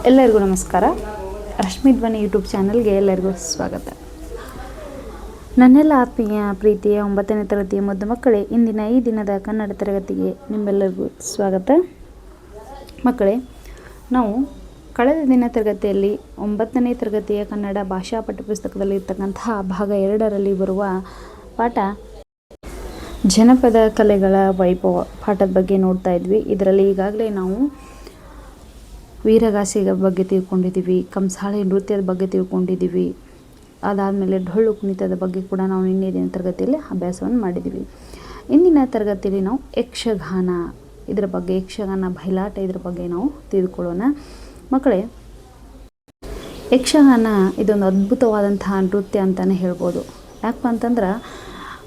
ಎಲ್ಲರಿಗೂ ನಮಸ್ಕಾರ. ರಶ್ಮಿ ಧ್ವನಿ ಯೂಟ್ಯೂಬ್ ಚಾನಲ್ಗೆ ಎಲ್ಲರಿಗೂ ಸ್ವಾಗತ. ನನ್ನೆಲ್ಲ ಆತ್ಮೀಯ ಪ್ರೀತಿಯ 9ನೇ ತರಗತಿಯ ಮುದ್ದು ಮಕ್ಕಳೇ, ಇಂದಿನ ಈ ದಿನದ ಕನ್ನಡ ತರಗತಿಗೆ ನಿಮ್ಮೆಲ್ಲರಿಗೂ ಸ್ವಾಗತ. ಮಕ್ಕಳೇ, ನಾವು ಕಳೆದ ದಿನ ತರಗತಿಯಲ್ಲಿ 9ನೇ ತರಗತಿಯ ಕನ್ನಡ ಭಾಷಾ ಪಠ್ಯಪುಸ್ತಕದಲ್ಲಿ ಇರ್ತಕ್ಕಂತಹ ಭಾಗ 2ರಲ್ಲಿ ಬರುವ ಪಾಠ ಜನಪದ ಕಲೆಗಳ ವೈಭವ ಪಾಠದ ಬಗ್ಗೆ ನೋಡ್ತಾ ಇದ್ವಿ. ಇದರಲ್ಲಿ ಈಗಾಗಲೇ ನಾವು ವೀರಗಾಸೆಯ ಬಗ್ಗೆ ತಿಳ್ಕೊಂಡಿದ್ದೀವಿ, ಕಂಸಾಳೆ ನೃತ್ಯದ ಬಗ್ಗೆ ತಿಳ್ಕೊಂಡಿದ್ದೀವಿ. ಅದಾದಮೇಲೆ ಡೊಳ್ಳು ಕುಣಿತದ ಬಗ್ಗೆ ಕೂಡ ನಾವು ನಿನ್ನೆ ದಿನ ತರಗತಿಯಲ್ಲಿ ಅಭ್ಯಾಸವನ್ನು ಮಾಡಿದ್ದೀವಿ. ಇಂದಿನ ತರಗತಿಯಲ್ಲಿ ನಾವು ಯಕ್ಷಗಾನ ಇದರ ಬಗ್ಗೆ, ಯಕ್ಷಗಾನ ಬಯಲಾಟ ಇದರ ಬಗ್ಗೆ ನಾವು ತಿಳಿದುಕೊಳ್ಳೋಣ. ಮಕ್ಕಳೇ, ಯಕ್ಷಗಾನ ಇದೊಂದು ಅದ್ಭುತವಾದಂತಹ ನೃತ್ಯ ಅಂತಲೇ ಹೇಳ್ಬೋದು. ಯಾಕಪ್ಪ ಅಂತಂದ್ರೆ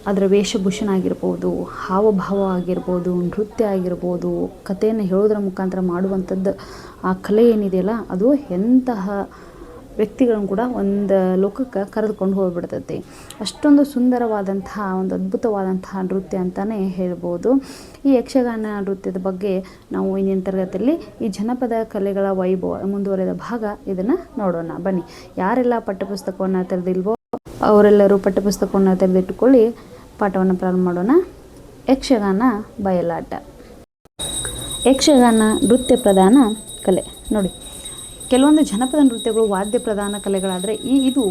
ಅದರ ವೇಷಭೂಷಣ ಆಗಿರ್ಬೋದು, ಹಾವಭಾವ ಆಗಿರ್ಬೋದು, ನೃತ್ಯ ಆಗಿರ್ಬೋದು, ಕಥೆಯನ್ನು ಹೇಳೋದ್ರ ಮುಖಾಂತರ ಮಾಡುವಂಥದ್ದು ಆ ಕಲೆ ಏನಿದೆಯಲ್ಲ, ಅದು ಎಂತಹ ವ್ಯಕ್ತಿಗಳನ್ನು ಕೂಡ ಒಂದು ಲೋಕಕ್ಕೆ ಕರೆದುಕೊಂಡು ಹೋಗ್ಬಿಡ್ತೈತಿ. ಅಷ್ಟೊಂದು ಸುಂದರವಾದಂತಹ ಒಂದು ಅದ್ಭುತವಾದಂತಹ ನೃತ್ಯ ಅಂತಲೇ ಹೇಳ್ಬೋದು. ಈ ಯಕ್ಷಗಾನ ನೃತ್ಯದ ಬಗ್ಗೆ ನಾವು ಇಂದಿನ ತರಗತಿಯಲ್ಲಿ ಈ ಜನಪದ ಕಲೆಗಳ ವೈಭವ ಮುಂದುವರೆದ ಭಾಗ ಇದನ್ನು ನೋಡೋಣ. ಬನ್ನಿ, ಯಾರೆಲ್ಲ ಪಠ್ಯಪುಸ್ತಕವನ್ನು ತೆರೆದಿಲ್ವೋ ಅವರೆಲ್ಲರೂ ಪಠ್ಯಪುಸ್ತಕವನ್ನು ತೆರೆದಿಟ್ಟುಕೊಳ್ಳಿ. ಪಾಠವನ್ನು ಪ್ರಾರಂಭ ಮಾಡೋಣ. ಯಕ್ಷಗಾನ ಬಯಲಾಟ. ಯಕ್ಷಗಾನ ನೃತ್ಯ ಪ್ರಧಾನ ಕಲೆ. ನೋಡಿ, ಕೆಲವೊಂದು ಜನಪದ ನೃತ್ಯಗಳು ವಾದ್ಯ ಪ್ರಧಾನ ಕಲೆಗಳಾದರೆ ಇದು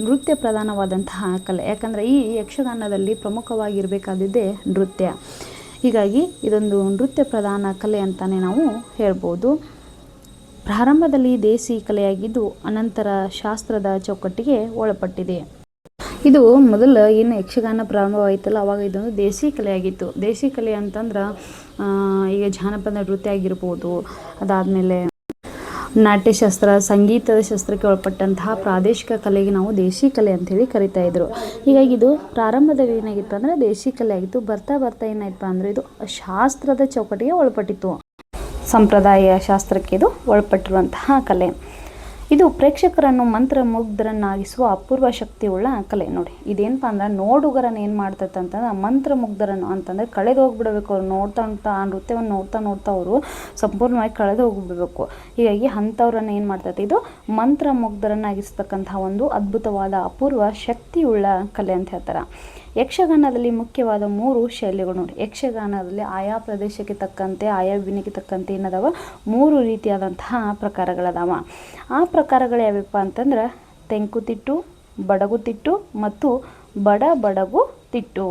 ನೃತ್ಯ ಪ್ರಧಾನವಾದಂತಹ ಕಲೆ. ಯಾಕಂದರೆ ಈ ಯಕ್ಷಗಾನದಲ್ಲಿ ಪ್ರಮುಖವಾಗಿರಬೇಕಾದಿದ್ದೇ ನೃತ್ಯ. ಹೀಗಾಗಿ ಇದೊಂದು ನೃತ್ಯ ಪ್ರಧಾನ ಕಲೆ ಅಂತಲೇ ನಾವು ಹೇಳ್ಬೋದು. ಪ್ರಾರಂಭದಲ್ಲಿ ದೇಸಿ ಕಲೆಯಾಗಿದ್ದು ಅನಂತರ ಶಾಸ್ತ್ರದ ಚೌಕಟ್ಟಿಗೆ ಒಳಪಟ್ಟಿದೆ. ಇದು ಮೊದಲು ಏನು ಯಕ್ಷಗಾನ ಪ್ರಾರಂಭವಾಯಿತಲ್ಲ, ಆವಾಗ ಇದೊಂದು ದೇಸಿ ಕಲೆಯಾಗಿತ್ತು. ದೇಸಿ ಕಲೆ ಅಂತಂದ್ರೆ ಈಗ ಜಾನಪದ ನೃತ್ಯ ಆಗಿರ್ಬೋದು, ಅದಾದಮೇಲೆ ನಾಟ್ಯಶಾಸ್ತ್ರ, ಸಂಗೀತದ ಶಾಸ್ತ್ರಕ್ಕೆ ಒಳಪಟ್ಟಂತಹ ಪ್ರಾದೇಶಿಕ ಕಲೆಗೆ ನಾವು ದೇಸಿ ಕಲೆ ಅಂಥೇಳಿ ಕರಿತಾ ಇದ್ರು. ಹೀಗಾಗಿ ಇದು ಪ್ರಾರಂಭದಲ್ಲಿ ಏನಾಗಿತ್ತು ಅಂದರೆ ದೇಸಿ ಕಲೆ ಆಗಿತ್ತು. ಬರ್ತಾ ಬರ್ತಾ ಏನಾಯ್ತು ಅಂದರೆ ಇದು ಶಾಸ್ತ್ರದ ಚೌಕಟ್ಟಿಗೆ ಒಳಪಟ್ಟಿತ್ತು. ಸಂಪ್ರದಾಯ ಶಾಸ್ತ್ರಕ್ಕೆ ಇದು ಒಳಪಟ್ಟಿರುವಂತಹ ಕಲೆ. ಇದು ಪ್ರೇಕ್ಷಕರನ್ನು ಮಂತ್ರಮುಗ್ಧರನ್ನಾಗಿಸುವ ಅಪೂರ್ವ ಶಕ್ತಿಯುಳ್ಳ ಕಲೆ. ನೋಡಿ, ಇದೇನಪ್ಪ ಅಂದ್ರೆ ನೋಡುಗರನ್ನು ಏನು ಮಾಡ್ತೈತೆ ಅಂತಂದ್ರೆ ಮಂತ್ರಮುಗ್ಧರನ್ನು ಅಂತಂದರೆ ಕಳೆದು ಹೋಗಿಬಿಡಬೇಕು. ಅವ್ರು ನೋಡ್ತಾ ಆ ನೃತ್ಯವನ್ನು ನೋಡ್ತಾ ಅವರು ಸಂಪೂರ್ಣವಾಗಿ ಕಳೆದು ಹೋಗಿಬಿಡಬೇಕು. ಹೀಗಾಗಿ ಅಂಥವ್ರನ್ನು ಏನು ಮಾಡ್ತೈತೆ, ಇದು ಮಂತ್ರಮುಗ್ಧರನ್ನಾಗಿಸ್ತಕ್ಕಂಥ ಒಂದು ಅದ್ಭುತವಾದ ಅಪೂರ್ವ ಶಕ್ತಿಯುಳ್ಳ ಕಲೆ ಅಂತ ಹೇಳ್ತಾರೆ. ಯಕ್ಷಗಾನದಲ್ಲಿ ಮುಖ್ಯವಾದ 3 ಶೈಲಿಗಳು. ನೋಡಿ, ಯಕ್ಷಗಾನದಲ್ಲಿ ಆಯಾ ಪ್ರದೇಶಕ್ಕೆ ತಕ್ಕಂತೆ, ಆಯಾ ವಿಭಿನ್ನಕ್ಕೆ ತಕ್ಕಂತೆ ಏನದಾವ 3 ರೀತಿಯಾದಂತಹ ಪ್ರಕಾರಗಳದಾವ. ಆ ಪ್ರಕಾರಗಳು ಯಾವ್ಯಾವಪ್ಪ ಅಂತಂದ್ರೆ ತೆಂಕುತಿಟ್ಟು, ಬಡಗುತಿಟ್ಟು ಮತ್ತು ಬಡಬಡಗುತಿಟ್ಟು.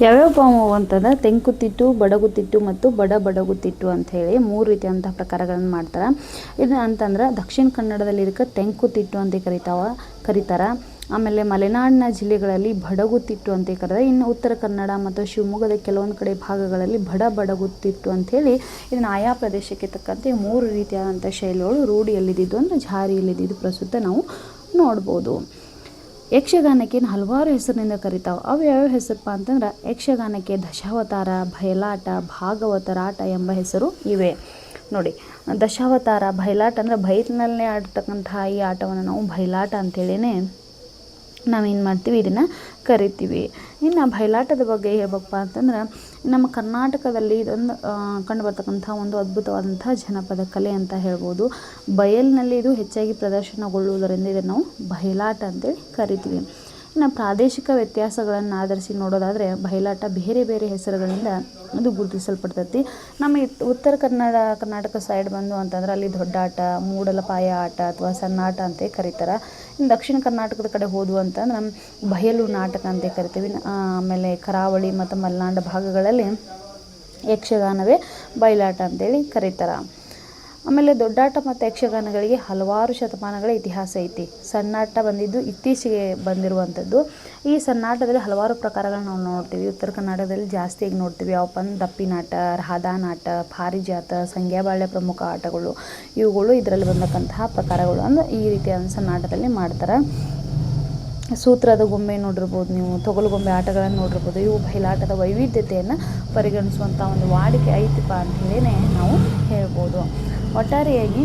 ಯಾವ್ಯಾವ ಅಂತಂದ್ರೆ ತೆಂಕುತಿಟ್ಟು, ಬಡಗುತಿಟ್ಟು ಮತ್ತು ಬಡಬಡಗುತಿಟ್ಟು ಅಂಥೇಳಿ 3 ರೀತಿಯಾದಂತಹ ಪ್ರಕಾರಗಳನ್ನು ಮಾಡ್ತಾರೆ. ಇದು ಅಂತಂದ್ರೆ ದಕ್ಷಿಣ ಕನ್ನಡದಲ್ಲಿ ಇದಕ್ಕೆ ತೆಂಕುತಿಟ್ಟು ಅಂತ ಕರೀತಾರೆ. ಆಮೇಲೆ ಮಲೆನಾಡಿನ ಜಿಲ್ಲೆಗಳಲ್ಲಿ ಬಡಗುತಿಟ್ಟು ಅಂತ ಕರೆದ. ಇನ್ನು ಉತ್ತರ ಕನ್ನಡ ಮತ್ತು ಶಿವಮೊಗ್ಗದ ಕೆಲವೊಂದು ಕಡೆ ಭಾಗಗಳಲ್ಲಿ ಬಡಗುತಿಟ್ಟು ಅಂಥೇಳಿ ಇದನ್ನು ಆಯಾ ಪ್ರದೇಶಕ್ಕೆ ತಕ್ಕಂತೆ 3 ರೀತಿಯಾದಂಥ ಶೈಲಿಗಳು ರೂಢಿಯಲ್ಲಿದ್ದು ಅಂದರೆ ಜಾರಿಯಲ್ಲಿದ್ದು ಪ್ರಸ್ತುತ ನಾವು ನೋಡ್ಬೋದು. ಯಕ್ಷಗಾನಕ್ಕೆ ಹಲವಾರು ಹೆಸರಿನಿಂದ ಕರಿತಾವೆ. ಅವು ಯಾವ್ಯಾವ ಹೆಸರಪ್ಪ ಅಂತಂದ್ರೆ ಯಕ್ಷಗಾನಕ್ಕೆ ದಶಾವತಾರ, ಬಯಲಾಟ, ಭಾಗವತರಾಟ ಎಂಬ ಹೆಸರು ಇವೆ. ನೋಡಿ, ದಶಾವತಾರ ಬಯಲಾಟ ಅಂದರೆ ಬಯಲಿನಲ್ಲೇ ಆಡ್ತಕ್ಕಂತಹ ಈ ಆಟವನ್ನು ನಾವು ಬಯಲಾಟ ಅಂಥೇಳಿನೇ ನಾವೇನು ಮಾಡ್ತೀವಿ, ಇದನ್ನು ಕರಿತೀವಿ. ಇನ್ನು ಬಯಲಾಟದ ಬಗ್ಗೆ ಹೇಳ್ಬೇಕಪ್ಪ ಅಂತಂದ್ರೆ ನಮ್ಮ ಕರ್ನಾಟಕದಲ್ಲಿ ಇದೊಂದು ಕಂಡುಬರ್ತಕ್ಕಂಥ ಒಂದು ಅದ್ಭುತವಾದಂಥ ಜನಪದ ಕಲೆ ಅಂತ ಹೇಳ್ಬೋದು. ಬಯಲಿನಲ್ಲಿ ಇದು ಹೆಚ್ಚಾಗಿ ಪ್ರದರ್ಶನಗೊಳ್ಳುವುದರಿಂದ ಇದನ್ನು ನಾವು ಬಯಲಾಟ ಅಂತೇಳಿ ಕರಿತೀವಿ. ಇನ್ನು ಪ್ರಾದೇಶಿಕ ವ್ಯತ್ಯಾಸಗಳನ್ನು ಆಧರಿಸಿ ನೋಡೋದಾದರೆ ಬಯಲಾಟ ಬೇರೆ ಬೇರೆ ಹೆಸರುಗಳಿಂದ ಅದು ಗುರುತಿಸಲ್ಪಡ್ತೈತಿ. ನಮ್ಮ ಉತ್ತರ ಕರ್ನಾಟಕ ಸೈಡ್ ಬಂದು ಅಂತಂದ್ರೆ ಅಲ್ಲಿ ದೊಡ್ಡಾಟ, ಮೂಡಲಪಾಯ ಆಟ ಅಥವಾ ಸಣ್ಣಾಟ ಅಂತ ಕರೀತಾರೆ. ಇನ್ನು ದಕ್ಷಿಣ ಕರ್ನಾಟಕದ ಕಡೆ ಹೋದ್ವು ಅಂತಂದ್ರೆ ಬಯಲು ನಾಟಕ ಅಂತ ಕರಿತೀವಿ. ಆಮೇಲೆ ಕರಾವಳಿ ಮತ್ತು ಮಲೆನಾಡು ಭಾಗಗಳಲ್ಲಿ ಯಕ್ಷಗಾನವೇ ಬಯಲಾಟ ಅಂತೇಳಿ ಕರೀತಾರೆ. ಆಮೇಲೆ ದೊಡ್ಡಾಟ ಮತ್ತು ಯಕ್ಷಗಾನಗಳಿಗೆ ಹಲವಾರು ಶತಮಾನಗಳ ಇತಿಹಾಸ ಐತಿ. ಸಣ್ಣಾಟ ಬಂದಿದ್ದು ಇತ್ತೀಚೆಗೆ ಬಂದಿರುವಂಥದ್ದು. ಈ ಸಣ್ಣಾಟದಲ್ಲಿ ಹಲವಾರು ಪ್ರಕಾರಗಳನ್ನ ನಾವು ನೋಡ್ತೀವಿ. ಉತ್ತರ ಕನ್ನಡದಲ್ಲಿ ಜಾಸ್ತಿಯಾಗಿ ನೋಡ್ತೀವಿ. ಯಾವಪ್ಪ ಅಂದ್ರೆ ದಪ್ಪಿನಾಟ, ರಾಧಾನಾಟ, ಪಾರಿಜಾತ, ಸಂಗ್ಯಾಬಾಳ್ಯ ಪ್ರಮುಖ ಆಟಗಳು. ಇವುಗಳು ಇದರಲ್ಲಿ ಬಂದಕ್ಕಂತಹ ಪ್ರಕಾರಗಳು. ಅಂದರೆ ಈ ರೀತಿಯಾದ ಸಣ್ಣಾಟದಲ್ಲಿ ಮಾಡ್ತಾರೆ. ಸೂತ್ರದ ಗೊಂಬೆ ನೋಡಿರ್ಬೋದು, ನೀವು ತೊಗಲುಗೊಂಬೆ ಆಟಗಳನ್ನು ನೋಡಿರ್ಬೋದು. ಇವು ಬಯಲಾಟದ ವೈವಿಧ್ಯತೆಯನ್ನು ಪರಿಗಣಿಸುವಂಥ ಒಂದು ವಾಡಿಕೆ ಐತಿಪ್ಪ ಅಂಥೇಳಿ ನಾವು ಹೇಳ್ಬೋದು. ಒಟ್ಟಾರೆಯಾಗಿ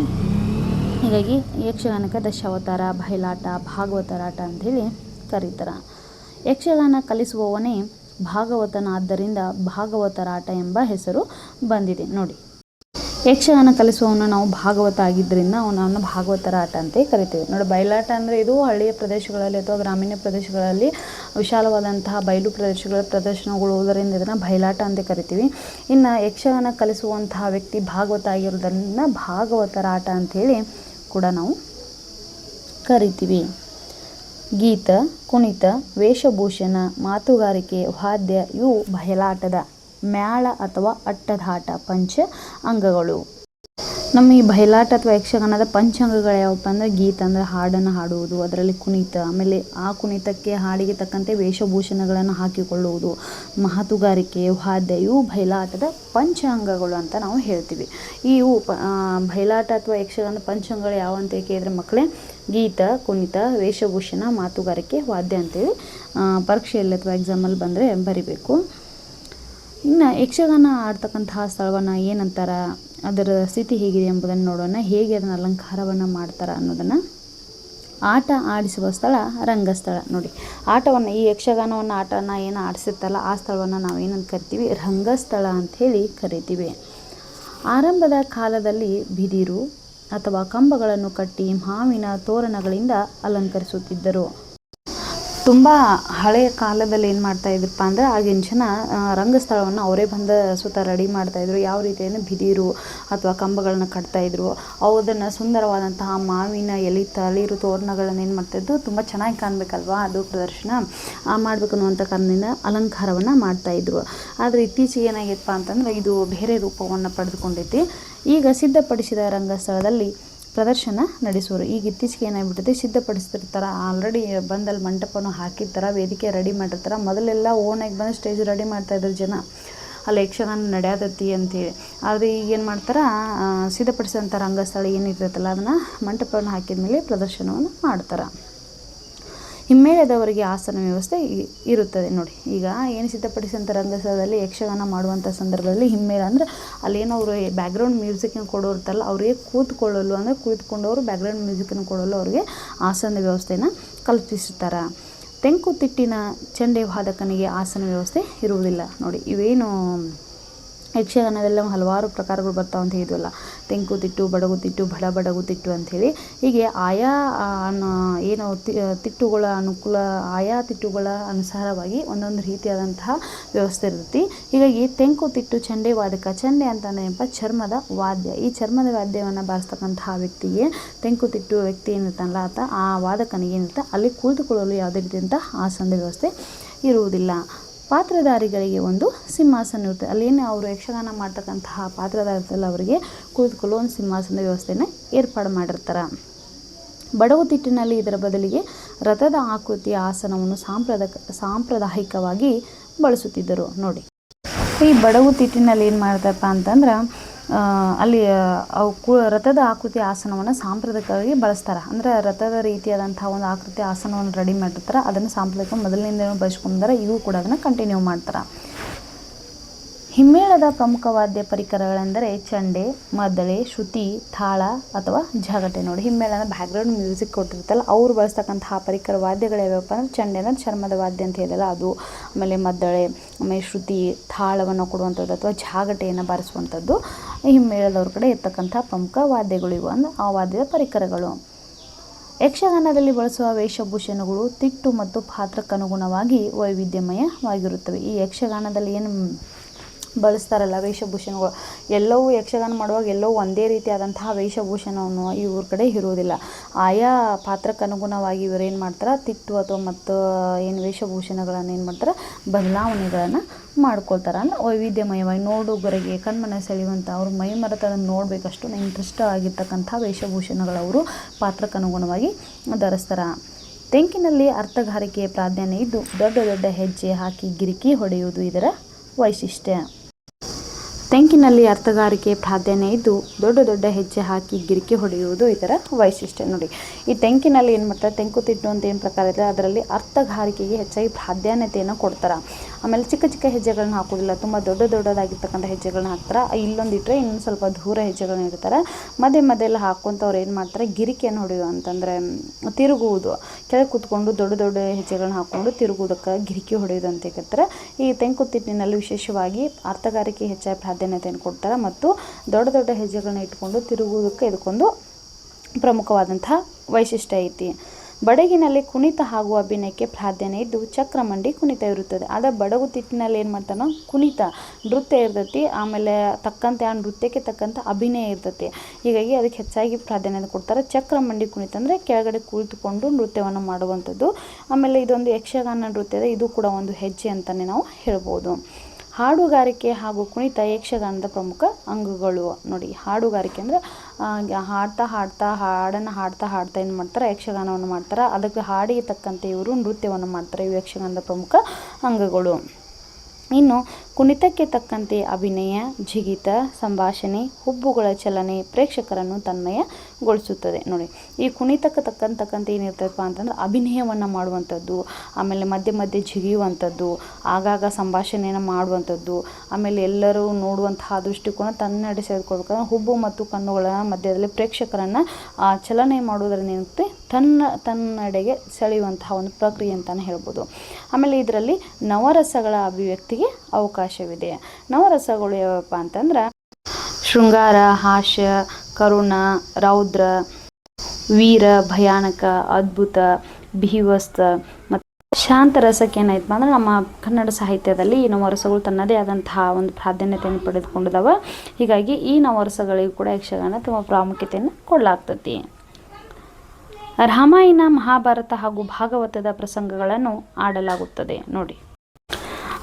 ಹೀಗಾಗಿ ಯಕ್ಷಗಾನಕ್ಕೆ ದಶಾವತಾರ, ಬಯಲಾಟ, ಭಾಗವತರಾಟ ಅಂಥೇಳಿ ಕರೀತಾರೆ. ಯಕ್ಷಗಾನ ಕಲಿಸುವವನೇ ಭಾಗವತನಾದ್ದರಿಂದ ಭಾಗವತರಾಟ ಎಂಬ ಹೆಸರು ಬಂದಿದೆ ನೋಡಿ. ಯಕ್ಷಗಾನ ಕಲಿಸುವವನು ನಾವು ಭಾಗವತ ಆಗಿದ್ದರಿಂದ ಅವನನ್ನು ಭಾಗವತರ ಆಟ ಅಂತ ಕರಿತೀವಿ ನೋಡಿ. ಬಯಲಾಟ ಅಂದರೆ ಇದು ಹಳ್ಳಿಯ ಪ್ರದೇಶಗಳಲ್ಲಿ ಅಥವಾ ಗ್ರಾಮೀಣ ಪ್ರದೇಶಗಳಲ್ಲಿ ವಿಶಾಲವಾದಂತಹ ಬಯಲು ಪ್ರದೇಶಗಳ ಪ್ರದರ್ಶನಗೊಳ್ಳುವುದರಿಂದ ಇದನ್ನು ಬಯಲಾಟ ಅಂತ ಕರಿತೀವಿ. ಇನ್ನು ಯಕ್ಷಗಾನ ಕಲಿಸುವಂತಹ ವ್ಯಕ್ತಿ ಭಾಗವತ ಆಗಿರೋದ್ರಿಂದ ಭಾಗವತರ ಆಟ ಅಂಥೇಳಿ ಕೂಡ ನಾವು ಕರಿತೀವಿ. ಗೀತ, ಕುಣಿತ, ವೇಷಭೂಷಣ, ಮಾತುಗಾರಿಕೆ, ವಾದ್ಯ ಇವು ಬಯಲಾಟದ ಮ್ಯಾಳ ಅಥವಾ ಅಟ್ಟದಾಟ ಪಂಚ ಅಂಗಗಳು. ನಮ್ಮ ಈ ಬಯಲಾಟ ಅಥವಾ ಯಕ್ಷಗಾನದ ಪಂಚಾಂಗಗಳು ಯಾವಪ್ಪ ಅಂದರೆ ಗೀತ ಅಂದರೆ ಹಾಡನ್ನು ಹಾಡುವುದು, ಅದರಲ್ಲಿ ಕುಣಿತ, ಆಮೇಲೆ ಆ ಕುಣಿತಕ್ಕೆ ಹಾಡಿಗೆ ತಕ್ಕಂತೆ ವೇಷಭೂಷಣಗಳನ್ನು ಹಾಕಿಕೊಳ್ಳುವುದು, ಮಾತುಗಾರಿಕೆ, ವಾದ್ಯ ಇವು ಬಯಲಾಟದ ಪಂಚಾಂಗಗಳು ಅಂತ ನಾವು ಹೇಳ್ತೀವಿ. ಇವು ಬಯಲಾಟ ಅಥವಾ ಯಕ್ಷಗಾನದ ಪಂಚಾಂಗಗಳು ಯಾವ ಅಂತ ಕೇಳಿದ್ರೆ ಮಕ್ಕಳೇ ಗೀತ, ಕುಣಿತ, ವೇಷಭೂಷಣ, ಮಾತುಗಾರಿಕೆ, ವಾದ್ಯ ಅಂತೇಳಿ ಪರೀಕ್ಷೆಯಲ್ಲಿ ಅಥವಾ ಎಕ್ಸಾಮಲ್ಲಿ ಬಂದರೆ ಬರಿಬೇಕು. ಇನ್ನು ಯಕ್ಷಗಾನ ಆಡ್ತಕ್ಕಂತಹ ಸ್ಥಳವನ್ನು ಏನಂತಾರ, ಅದರ ಸ್ಥಿತಿ ಹೇಗಿದೆ ಎಂಬುದನ್ನು ನೋಡೋಣ. ಹೇಗೆ ಅದನ್ನು ಅಲಂಕಾರವನ್ನು ಮಾಡ್ತಾರೆ ಅನ್ನೋದನ್ನು. ಆಟ ಆಡಿಸುವ ಸ್ಥಳ ರಂಗಸ್ಥಳ ನೋಡಿ. ಆಟವನ್ನು ಈ ಯಕ್ಷಗಾನವನ್ನು ಆಟನ ಏನು ಆಡಿಸುತ್ತಲ್ಲ ಆ ಸ್ಥಳವನ್ನು ನಾವು ಏನಂತ ಕರಿತೀವಿ, ರಂಗಸ್ಥಳ ಅಂಥೇಳಿ ಕರಿತೀವಿ. ಆರಂಭದ ಕಾಲದಲ್ಲಿ ಬಿದಿರು ಅಥವಾ ಕಂಬಗಳನ್ನು ಕಟ್ಟಿ ಮಾವಿನ ತೋರಣಗಳಿಂದ ಅಲಂಕರಿಸುತ್ತಿದ್ದರು. ತುಂಬ ಹಳೆಯ ಕಾಲದಲ್ಲಿ ಏನು ಮಾಡ್ತಾಯಿದ್ರಪ್ಪ ಅಂದರೆ ಆಗಿನ ಜನ ರಂಗಸ್ಥಳವನ್ನು ಅವರೇ ಬಂದ ಸುತ್ತ ರೆಡಿ ಮಾಡ್ತಾಯಿದ್ರು. ಯಾವ ರೀತಿ ಅಂದರೆ ಬಿದಿರು ಅಥವಾ ಕಂಬಗಳನ್ನ ಕಟ್ತಾಯಿದ್ರು. ಅದನ್ನು ಸುಂದರವಾದಂತಹ ಮಾವಿನ ಎಲೆ ತಳಿರು ತೋರಣಗಳನ್ನು ಏನು ಮಾಡ್ತಾಯಿದ್ರು, ತುಂಬ ಚೆನ್ನಾಗಿ ಕಾಣಬೇಕಲ್ವಾ ಅದು ಪ್ರದರ್ಶನ ಮಾಡಬೇಕು ಅನ್ನುವಂಥ ಕಾರಣದಿಂದ ಅಲಂಕಾರವನ್ನು ಮಾಡ್ತಾಯಿದ್ರು. ಆದರೆ ಇತ್ತೀಚೆಗೆ ಏನಾಗಿತ್ತಪ್ಪ ಅಂತಂದರೆ ಇದು ಬೇರೆ ರೂಪವನ್ನು ಪಡೆದುಕೊಂಡೈತಿ. ಈಗ ಸಿದ್ಧಪಡಿಸಿದ ರಂಗಸ್ಥಳದಲ್ಲಿ ಪ್ರದರ್ಶನ ನಡೆಸುವರು. ಈಗ ಇತ್ತೀಚೆಗೆ ಏನಾಗ್ಬಿಟ್ಟಿದೆ, ಸಿದ್ಧಪಡಿಸ್ತಿರ್ತಾರೆ, ಆಲ್ರೆಡಿ ಬಂದಲ್ಲಿ ಮಂಟಪವನ್ನು ಹಾಕಿರ್ತಾರೆ, ವೇದಿಕೆ ರೆಡಿ ಮಾಡಿರ್ತಾರೆ. ಮೊದಲೆಲ್ಲ ಓನಾಗಿ ಬಂದು ಸ್ಟೇಜ್ ರೆಡಿ ಮಾಡ್ತಾಯಿದ್ರು ಜನ, ಅಲ್ಲಿ ಯಕ್ಷಗಾನ ನಡೆಯತೈತಿ ಅಂತೇಳಿ. ಆದರೆ ಈಗ ಏನು ಮಾಡ್ತಾರೆ, ಸಿದ್ಧಪಡಿಸಿದಂಥ ರಂಗಸ್ಥಳ ಏನಿರ್ತೈತಲ್ಲ ಅದನ್ನು ಮಂಟಪವನ್ನು ಹಾಕಿದ ಮೇಲೆ ಪ್ರದರ್ಶನವನ್ನು ಮಾಡ್ತಾರೆ. ಹಿಮ್ಮೇಳದವರಿಗೆ ಆಸನ ವ್ಯವಸ್ಥೆ ಇರುತ್ತದೆ ನೋಡಿ. ಈಗ ಏನು ಸಿದ್ಧಪಡಿಸಿದಂಥ ರಂಗಸ್ಥಳದಲ್ಲಿ ಯಕ್ಷಗಾನ ಮಾಡುವಂಥ ಸಂದರ್ಭದಲ್ಲಿ ಹಿಮ್ಮೇಳ ಅಂದರೆ ಅಲ್ಲೇನೋ ಅವರು ಬ್ಯಾಕ್ಗ್ರೌಂಡ್ ಮ್ಯೂಸಿಕ್ನ ಕೊಡೋರ್ತಲ್ಲ, ಅವರಿಗೆ ಕೂತ್ಕೊಳ್ಳಲು ಅಂದರೆ ಕುಳಿತುಕೊಂಡವರು ಬ್ಯಾಕ್ಗ್ರೌಂಡ್ ಮ್ಯೂಸಿಕನ್ನು ಕೊಡಲು ಅವರಿಗೆ ಆಸನದ ವ್ಯವಸ್ಥೆಯನ್ನು ಕಲ್ಪಿಸುತ್ತಾರೆ. ತೆಂಕುತಿಟ್ಟಿನ ಚೆಂಡೆ ವಾದಕನಿಗೆ ಆಸನ ವ್ಯವಸ್ಥೆ ಇರುವುದಿಲ್ಲ ನೋಡಿ. ಇವೇನು ಯಕ್ಷಗಾನದೆಲ್ಲ ಹಲವಾರು ಪ್ರಕಾರಗಳು ಬರ್ತಾವೆ ಅಂತ ಹೇಳಿದ್ವಲ್ಲ, ತೆಂಕುತಿಟ್ಟು, ಬಡಗುತಿಟ್ಟು, ಬಡಗುತಿಟ್ಟು ಅಂಥೇಳಿ. ಹೀಗೆ ಆಯಾ ಏನು ತಿಟ್ಟುಗಳ ಅನುಕೂಲ, ಆಯಾ ತಿಟ್ಟುಗಳ ಅನುಸಾರವಾಗಿ ಒಂದೊಂದು ರೀತಿಯಾದಂತಹ ವ್ಯವಸ್ಥೆ ಇರ್ತೈತಿ. ಹೀಗಾಗಿ ತೆಂಕುತಿಟ್ಟು ಚೆಂಡೆ ವಾದಕ, ಚೆಂಡೆ ಅಂತಂದ್ರೆ ಚರ್ಮದ ವಾದ್ಯ. ಈ ಚರ್ಮದ ವಾದ್ಯವನ್ನು ಬಾರಿಸ್ತಕ್ಕಂತಹ ವ್ಯಕ್ತಿಗೆ ತೆಂಕುತಿಟ್ಟು ವ್ಯಕ್ತಿ ಏನಿರ್ತಾನಲ್ಲ ಆತ, ಆ ವಾದಕನಿಗೆ ಏನಿರ್ತ ಅಲ್ಲಿ ಕುಳಿತುಕೊಳ್ಳಲು ಯಾವುದೇ ರೀತಿಯಂಥ ಆಸನದ ವ್ಯವಸ್ಥೆ ಇರುವುದಿಲ್ಲ. ಪಾತ್ರಧಾರಿಗಳಿಗೆ ಒಂದು ಸಿಂಹಾಸನ ಇರುತ್ತೆ. ಅಲ್ಲೇನು ಅವರು ಯಕ್ಷಗಾನ ಮಾಡ್ತಕ್ಕಂತಹ ಪಾತ್ರಧಾರಿಗಳು ಅವರಿಗೆ ಕುಳಿತುಕೊಳ್ಳೋ ಒಂದು ಸಿಂಹಾಸನದ ವ್ಯವಸ್ಥೆಯನ್ನು ಏರ್ಪಾಡು ಮಾಡಿರ್ತಾರೆ. ಬಡಗುತಿಟ್ಟಿನಲ್ಲಿ ಇದರ ಬದಲಿಗೆ ರಥದ ಆಕೃತಿಯ ಆಸನವನ್ನು ಸಾಂಪ್ರದಾಯಿಕವಾಗಿ ಬಳಸುತ್ತಿದ್ದರು ನೋಡಿ. ಈ ಬಡಗುತಿಟ್ಟಿನಲ್ಲಿ ಏನು ಮಾಡ್ತಾರಪ್ಪ ಅಂತಂದ್ರೆ ಅಲ್ಲಿ ರಥದ ಆಕೃತಿ ಆಸನವನ್ನು ಸಾಂಪ್ರದಾಯಿಕವಾಗಿ ಬಳಸ್ತಾರೆ. ಅಂದರೆ ರಥದ ರೀತಿಯಾದಂಥ ಒಂದು ಆಕೃತಿ ಆಸನವನ್ನು ರೆಡಿ ಮಾಡಿರ್ತಾರೆ, ಅದನ್ನು ಸಾಂಪ್ರದಾಯಿಕ ಮೊದಲಿನಿಂದ ಬಳಸ್ಕೊಂಡ್ರೆ ಇವು ಕೂಡ ಅದನ್ನು ಕಂಟಿನ್ಯೂ ಮಾಡ್ತಾರೆ. ಹಿಮ್ಮೇಳದ ಪ್ರಮುಖ ವಾದ್ಯ ಪರಿಕರಗಳೆಂದರೆ ಚಂಡೆ, ಮದ್ದಳೆ, ಶ್ರುತಿ, ತಾಳ ಅಥವಾ ಜಾಗಟೆ ನೋಡಿ. ಹಿಮ್ಮೇಳ ಅಂದರೆ ಬ್ಯಾಕ್ಗ್ರೌಂಡ್ ಮ್ಯೂಸಿಕ್ ಕೊಟ್ಟಿರ್ತಲ್ಲ ಅವ್ರು ಬಳಸ್ತಕ್ಕಂತಹ ಪರಿಕರ ವಾದ್ಯಗಳು ಯಾವ್ಯಾವಪ್ಪ ಅಂದರೆ ಚಂಡೆ ಅಂದರೆ ಚರ್ಮದ ವಾದ್ಯ ಅಂತ ಹೇಳಿಲ್ಲ ಅದು, ಆಮೇಲೆ ಮದ್ದಳೆ, ಆಮೇಲೆ ಶ್ರುತಿ, ತಾಳವನ್ನು ಕೊಡುವಂಥದ್ದು ಅಥವಾ ಜಾಗಟೆಯನ್ನು ಬಾರಿಸುವಂಥದ್ದು ಹಿಮ್ಮೇಳದವ್ರ ಕಡೆ ಇರ್ತಕ್ಕಂಥ ಪ್ರಮುಖ ವಾದ್ಯಗಳು ಇವು ಅಂದರೆ ಆ ವಾದ್ಯದ ಪರಿಕರಗಳು. ಯಕ್ಷಗಾನದಲ್ಲಿ ಬಳಸುವ ವೇಷಭೂಷಣಗಳು ತಿಟ್ಟು ಮತ್ತು ಪಾತ್ರಕ್ಕನುಗುಣವಾಗಿ ವೈವಿಧ್ಯಮಯವಾಗಿರುತ್ತವೆ. ಈ ಯಕ್ಷಗಾನದಲ್ಲಿ ಏನು ಬಳಸ್ತಾರಲ್ಲ ವೇಷಭೂಷಣಗಳು, ಎಲ್ಲವೂ ಯಕ್ಷಗಾನ ಮಾಡುವಾಗ ಎಲ್ಲವೂ ಒಂದೇ ರೀತಿಯಾದಂತಹ ವೇಷಭೂಷಣವನ್ನು ಇವ್ರ ಕಡೆ ಇರುವುದಿಲ್ಲ. ಆಯಾ ಪಾತ್ರಕ್ಕನುಗುಣವಾಗಿ ಇವರು ಏನು ಮಾಡ್ತಾರೆ, ತಿಟ್ಟು ಅಥವಾ ಮತ್ತು ಏನು ವೇಷಭೂಷಣಗಳನ್ನು ಏನು ಮಾಡ್ತಾರೆ, ಬದಲಾವಣೆಗಳನ್ನು ಮಾಡ್ಕೊಳ್ತಾರೆ. ಅಂದರೆ ವೈವಿಧ್ಯಮಯವಾಗಿ ನೋಡುಗರಿಗೆ ಕಣ್ಮನ ಸೆಳೆಯುವಂಥ ಅವ್ರ ಮೈ ಮರೆತದನ್ನು ನೋಡಬೇಕಷ್ಟು ಇಂಟ್ರೆಸ್ಟ್ ಆಗಿರ್ತಕ್ಕಂಥ ವೇಷಭೂಷಣಗಳವರು ಪಾತ್ರಕ್ಕನುಗುಣವಾಗಿ ಧರಿಸ್ತಾರೆ. ತೆಂಕಿನಲ್ಲಿ ಅರ್ಥಗಾರಿಕೆಯ ಪ್ರಾಧಾನ್ಯ ಇದ್ದು ದೊಡ್ಡ ದೊಡ್ಡ ಹೆಜ್ಜೆ ಹಾಕಿ ಗಿರಿಕಿ ಹೊಡೆಯುವುದು ಇದರ ವೈಶಿಷ್ಟ್ಯ. ತೆಂಕಿನಲ್ಲಿ ಅರ್ಥಗಾರಿಕೆ ಪ್ರಾಧಾನ್ಯ ಇದ್ದು ದೊಡ್ಡ ದೊಡ್ಡ ಹೆಜ್ಜೆ ಹಾಕಿ ಗಿರಿಕೆ ಹೊಡೆಯುವುದು ಇದರ ವೈಶಿಷ್ಟ್ಯ. ನೋಡಿ, ಈ ತೆಂಕಿನಲ್ಲಿ ಏನು ಮಾಡ್ತಾರೆ, ತೆಂಕುತಿಟ್ಟು ಅಂತ ಏನು ಪ್ರಕಾರ ಇದೆ ಅದರಲ್ಲಿ ಅರ್ಥಗಾರಿಕೆಗೆ ಹೆಚ್ಚಾಗಿ ಪ್ರಾಧಾನ್ಯತೆಯನ್ನು ಕೊಡ್ತಾರೆ. ಆಮೇಲೆ ಚಿಕ್ಕ ಚಿಕ್ಕ ಹೆಜ್ಜೆಗಳನ್ನ ಹಾಕೋದಿಲ್ಲ, ತುಂಬ ದೊಡ್ಡದಾಗಿರ್ತಕ್ಕಂಥ ಹೆಜ್ಜೆಗಳನ್ನ ಹಾಕ್ತಾರೆ. ಇಲ್ಲೊಂದಿಟ್ಟರೆ ಇನ್ನೊಂದು ಸ್ವಲ್ಪ ದೂರ ಹೆಜ್ಜೆಗಳನ್ನ ಇಡ್ತಾರೆ. ಮಧ್ಯೆ ಎಲ್ಲ ಹಾಕ್ಕೊಂತ ಅವ್ರು ಏನು ಮಾಡ್ತಾರೆ, ಗಿರಿಕೆಯನ್ನು ಹೊಡೆಯುವ ಅಂತಂದರೆ ತಿರುಗುವುದು, ಕೆಳಗೆ ಕೂತ್ಕೊಂಡು ದೊಡ್ಡ ಹೆಜ್ಜೆಗಳನ್ನ ಹಾಕ್ಕೊಂಡು ತಿರುಗುವುದಕ್ಕೆ ಗಿರಿಕೆ ಹೊಡೆಯೋದು ಅಂತ ಹೇಳ್ತಾರೆ. ಈ ತೆಂಕುತಿಟ್ಟಿನಲ್ಲಿ ವಿಶೇಷವಾಗಿ ಅರ್ಥಗಾರಿಕೆ ಹೆಚ್ಚಾಗಿ ಪ್ರಾಧಾನ್ಯತೆಯನ್ನು ಕೊಡ್ತಾರೆ ಮತ್ತು ದೊಡ್ಡ ಹೆಜ್ಜೆಗಳನ್ನ ಇಟ್ಕೊಂಡು ತಿರುಗುವುದಕ್ಕೆ ಇದಕ್ಕೊಂದು ಪ್ರಮುಖವಾದಂತಹ ವೈಶಿಷ್ಟ್ಯ ಐತಿ. ಬಡಗಿನಲ್ಲಿ ಕುಣಿತ ಹಾಗೂ ಅಭಿನಯಕ್ಕೆ ಪ್ರಾಧಾನ್ಯ ಇದ್ದು ಚಕ್ರಮಂಡಿ ಕುಣಿತ ಇರುತ್ತದೆ. ಆದರೆ ಬಡಗು ತಿಟ್ಟಿನಲ್ಲಿ ಏನು ಮಾಡ್ತಾನೋ ಕುಣಿತ ನೃತ್ಯ ಇರ್ತೈತಿ, ಆಮೇಲೆ ತಕ್ಕಂತೆ ಆ ನೃತ್ಯಕ್ಕೆ ತಕ್ಕಂಥ ಅಭಿನಯ ಇರ್ತೈತಿ. ಹೀಗಾಗಿ ಅದಕ್ಕೆ ಹೆಚ್ಚಾಗಿ ಪ್ರಾಧಾನ್ಯತೆ ಕೊಡ್ತಾರೆ. ಚಕ್ರಮಂಡಿ ಕುಣಿತ ಅಂದರೆ ಕೆಳಗಡೆ ಕುಳಿತುಕೊಂಡು ನೃತ್ಯವನ್ನು ಮಾಡುವಂಥದ್ದು. ಆಮೇಲೆ ಇದೊಂದು ಯಕ್ಷಗಾನ ನೃತ್ಯದ ಇದು ಕೂಡ ಒಂದು ಹೆಜ್ಜೆ ಅಂತಲೇ ನಾವು ಹೇಳ್ಬೋದು. ಹಾಡುಗಾರಿಕೆ ಹಾಗೂ ಕುಣಿತ ಯಕ್ಷಗಾನದ ಪ್ರಮುಖ ಅಂಗಗಳು. ನೋಡಿ, ಹಾಡುಗಾರಿಕೆ ಅಂದರೆ ಹಾಡನ್ನು ಹಾಡ್ತಾ ಏನು ಮಾಡ್ತಾರೆ, ಯಕ್ಷಗಾನವನ್ನು ಮಾಡ್ತಾರೆ. ಅದಕ್ಕೆ ಹಾಡಿಗೆ ತಕ್ಕಂತೆ ಇವರು ನೃತ್ಯವನ್ನು ಮಾಡ್ತಾರೆ. ಇವು ಯಕ್ಷಗಾನದ ಪ್ರಮುಖ ಅಂಗಗಳು. ಇನ್ನು ಕುಣಿತಕ್ಕೆ ತಕ್ಕಂತೆ ಅಭಿನಯ, ಜಿಗಿತ, ಸಂಭಾಷಣೆ, ಹುಬ್ಬುಗಳ ಚಲನೆ ಪ್ರೇಕ್ಷಕರನ್ನು ತನ್ಮಯಗೊಳಿಸುತ್ತದೆ. ನೋಡಿ, ಈ ಕುಣಿತಕ್ಕೆ ತಕ್ಕಂತೆ ಏನಿರ್ತದಪ್ಪ ಅಂತಂದ್ರೆ ಅಭಿನಯವನ್ನು ಮಾಡುವಂಥದ್ದು, ಆಮೇಲೆ ಮಧ್ಯೆ ಜಿಗಿಯುವಂಥದ್ದು, ಆಗಾಗ ಸಂಭಾಷಣೆಯನ್ನು ಮಾಡುವಂಥದ್ದು, ಆಮೇಲೆ ಎಲ್ಲರೂ ನೋಡುವಂತಹ ದೃಷ್ಟಿಕೋನ ತನ್ನಡೆ ಸೆಳೆದುಕೊಳ್ಬೇಕಂದ್ರೆ ಹುಬ್ಬು ಮತ್ತು ಕಣ್ಣುಗಳ ಮಧ್ಯದಲ್ಲಿ ಪ್ರೇಕ್ಷಕರನ್ನು ಚಲನೆ ಮಾಡುವುದರಿಂದ ಏನಿರುತ್ತೆ, ತನ್ನಡೆಗೆ ಸೆಳೆಯುವಂತಹ ಒಂದು ಪ್ರಕ್ರಿಯೆ ಅಂತಲೇ ಹೇಳ್ಬೋದು. ಆಮೇಲೆ ಇದರಲ್ಲಿ ನವರಸಗಳ ಅಭಿವ್ಯಕ್ತಿಗೆ ಅವಕಾಶವಿದೆ. ನವರಸಗಳು ಯಾವಪ್ಪ ಅಂತಂದ್ರೆ ಶೃಂಗಾರ, ಹಾಸ್ಯ, ಕರುಣ, ರೌದ್ರ, ವೀರ, ಭಯಾನಕ, ಅದ್ಭುತ, ಭೀವಸ್ತ ಮತ್ತು ಶಾಂತರಸಕ್ಕೆ ಏನಾಯ್ತು ಅಂದ್ರೆ ನಮ್ಮ ಕನ್ನಡ ಸಾಹಿತ್ಯದಲ್ಲಿ ಈ ನವರಸಗಳು ತನ್ನದೇ ಆದಂತಹ ಒಂದು ಪ್ರಾಧಾನ್ಯತೆಯನ್ನು ಪಡೆದುಕೊಂಡಿದ್ದಾವ. ಹೀಗಾಗಿ ಈ ನವರಸಗಳಿಗೂ ಕೂಡ ಯಕ್ಷಗಾನ ತುಂಬ ಪ್ರಾಮುಖ್ಯತೆಯನ್ನು ಕೊಡಲಾಗ್ತತಿ. ರಾಮಾಯಣ, ಮಹಾಭಾರತ ಹಾಗೂ ಭಾಗವತದ ಪ್ರಸಂಗಗಳನ್ನು ಆಡಲಾಗುತ್ತದೆ. ನೋಡಿ,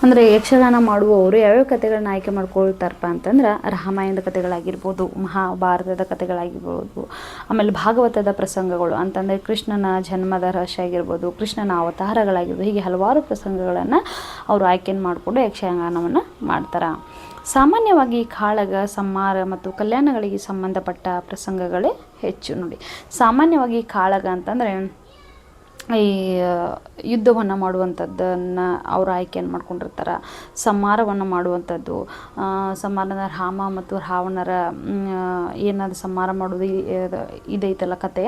ಅಂದರೆ ಯಕ್ಷಗಾನ ಮಾಡುವವರು ಯಾವ್ಯಾವ ಕಥೆಗಳನ್ನ ಆಯ್ಕೆ ಮಾಡ್ಕೊಳ್ತಾರಪ್ಪ ಅಂತಂದ್ರೆ ರಾಮಾಯಣದ ಕಥೆಗಳಾಗಿರ್ಬೋದು, ಮಹಾಭಾರತದ ಕಥೆಗಳಾಗಿರ್ಬೋದು, ಆಮೇಲೆ ಭಾಗವತದ ಪ್ರಸಂಗಗಳು ಅಂತಂದರೆ ಕೃಷ್ಣನ ಜನ್ಮದ ರಹಸ್ಯ ಆಗಿರ್ಬೋದು, ಕೃಷ್ಣನ ಅವತಾರಗಳಾಗಿರ್ಬೋದು, ಹೀಗೆ ಹಲವಾರು ಪ್ರಸಂಗಗಳನ್ನು ಅವರು ಆಯ್ಕೆಯನ್ನು ಮಾಡಿಕೊಂಡು ಯಕ್ಷಗಾನವನ್ನು ಮಾಡ್ತಾರೆ. ಸಾಮಾನ್ಯವಾಗಿ ಕಾಳಗ, ಸಂಹಾರ ಮತ್ತು ಕಲ್ಯಾಣಗಳಿಗೆ ಸಂಬಂಧಪಟ್ಟ ಪ್ರಸಂಗಗಳೇ ಹೆಚ್ಚು. ನೋಡಿ, ಸಾಮಾನ್ಯವಾಗಿ ಕಾಳಗ ಅಂತಂದರೆ ಈ ಯುದ್ಧವನ್ನು ಮಾಡುವಂಥದ್ದನ್ನು ಅವರು ಆಯ್ಕೆಯನ್ನು ಮಾಡ್ಕೊಂಡಿರ್ತಾರೆ. ಸಂಹಾರವನ್ನು ಮಾಡುವಂಥದ್ದು, ಸಂಹಾರದ ರಾಮ ಮತ್ತು ರಾವಣರ ಏನಾದ್ರು ಸಂಹಾರ ಮಾಡೋದು ಇದೈತಲ್ಲ ಕತೆ,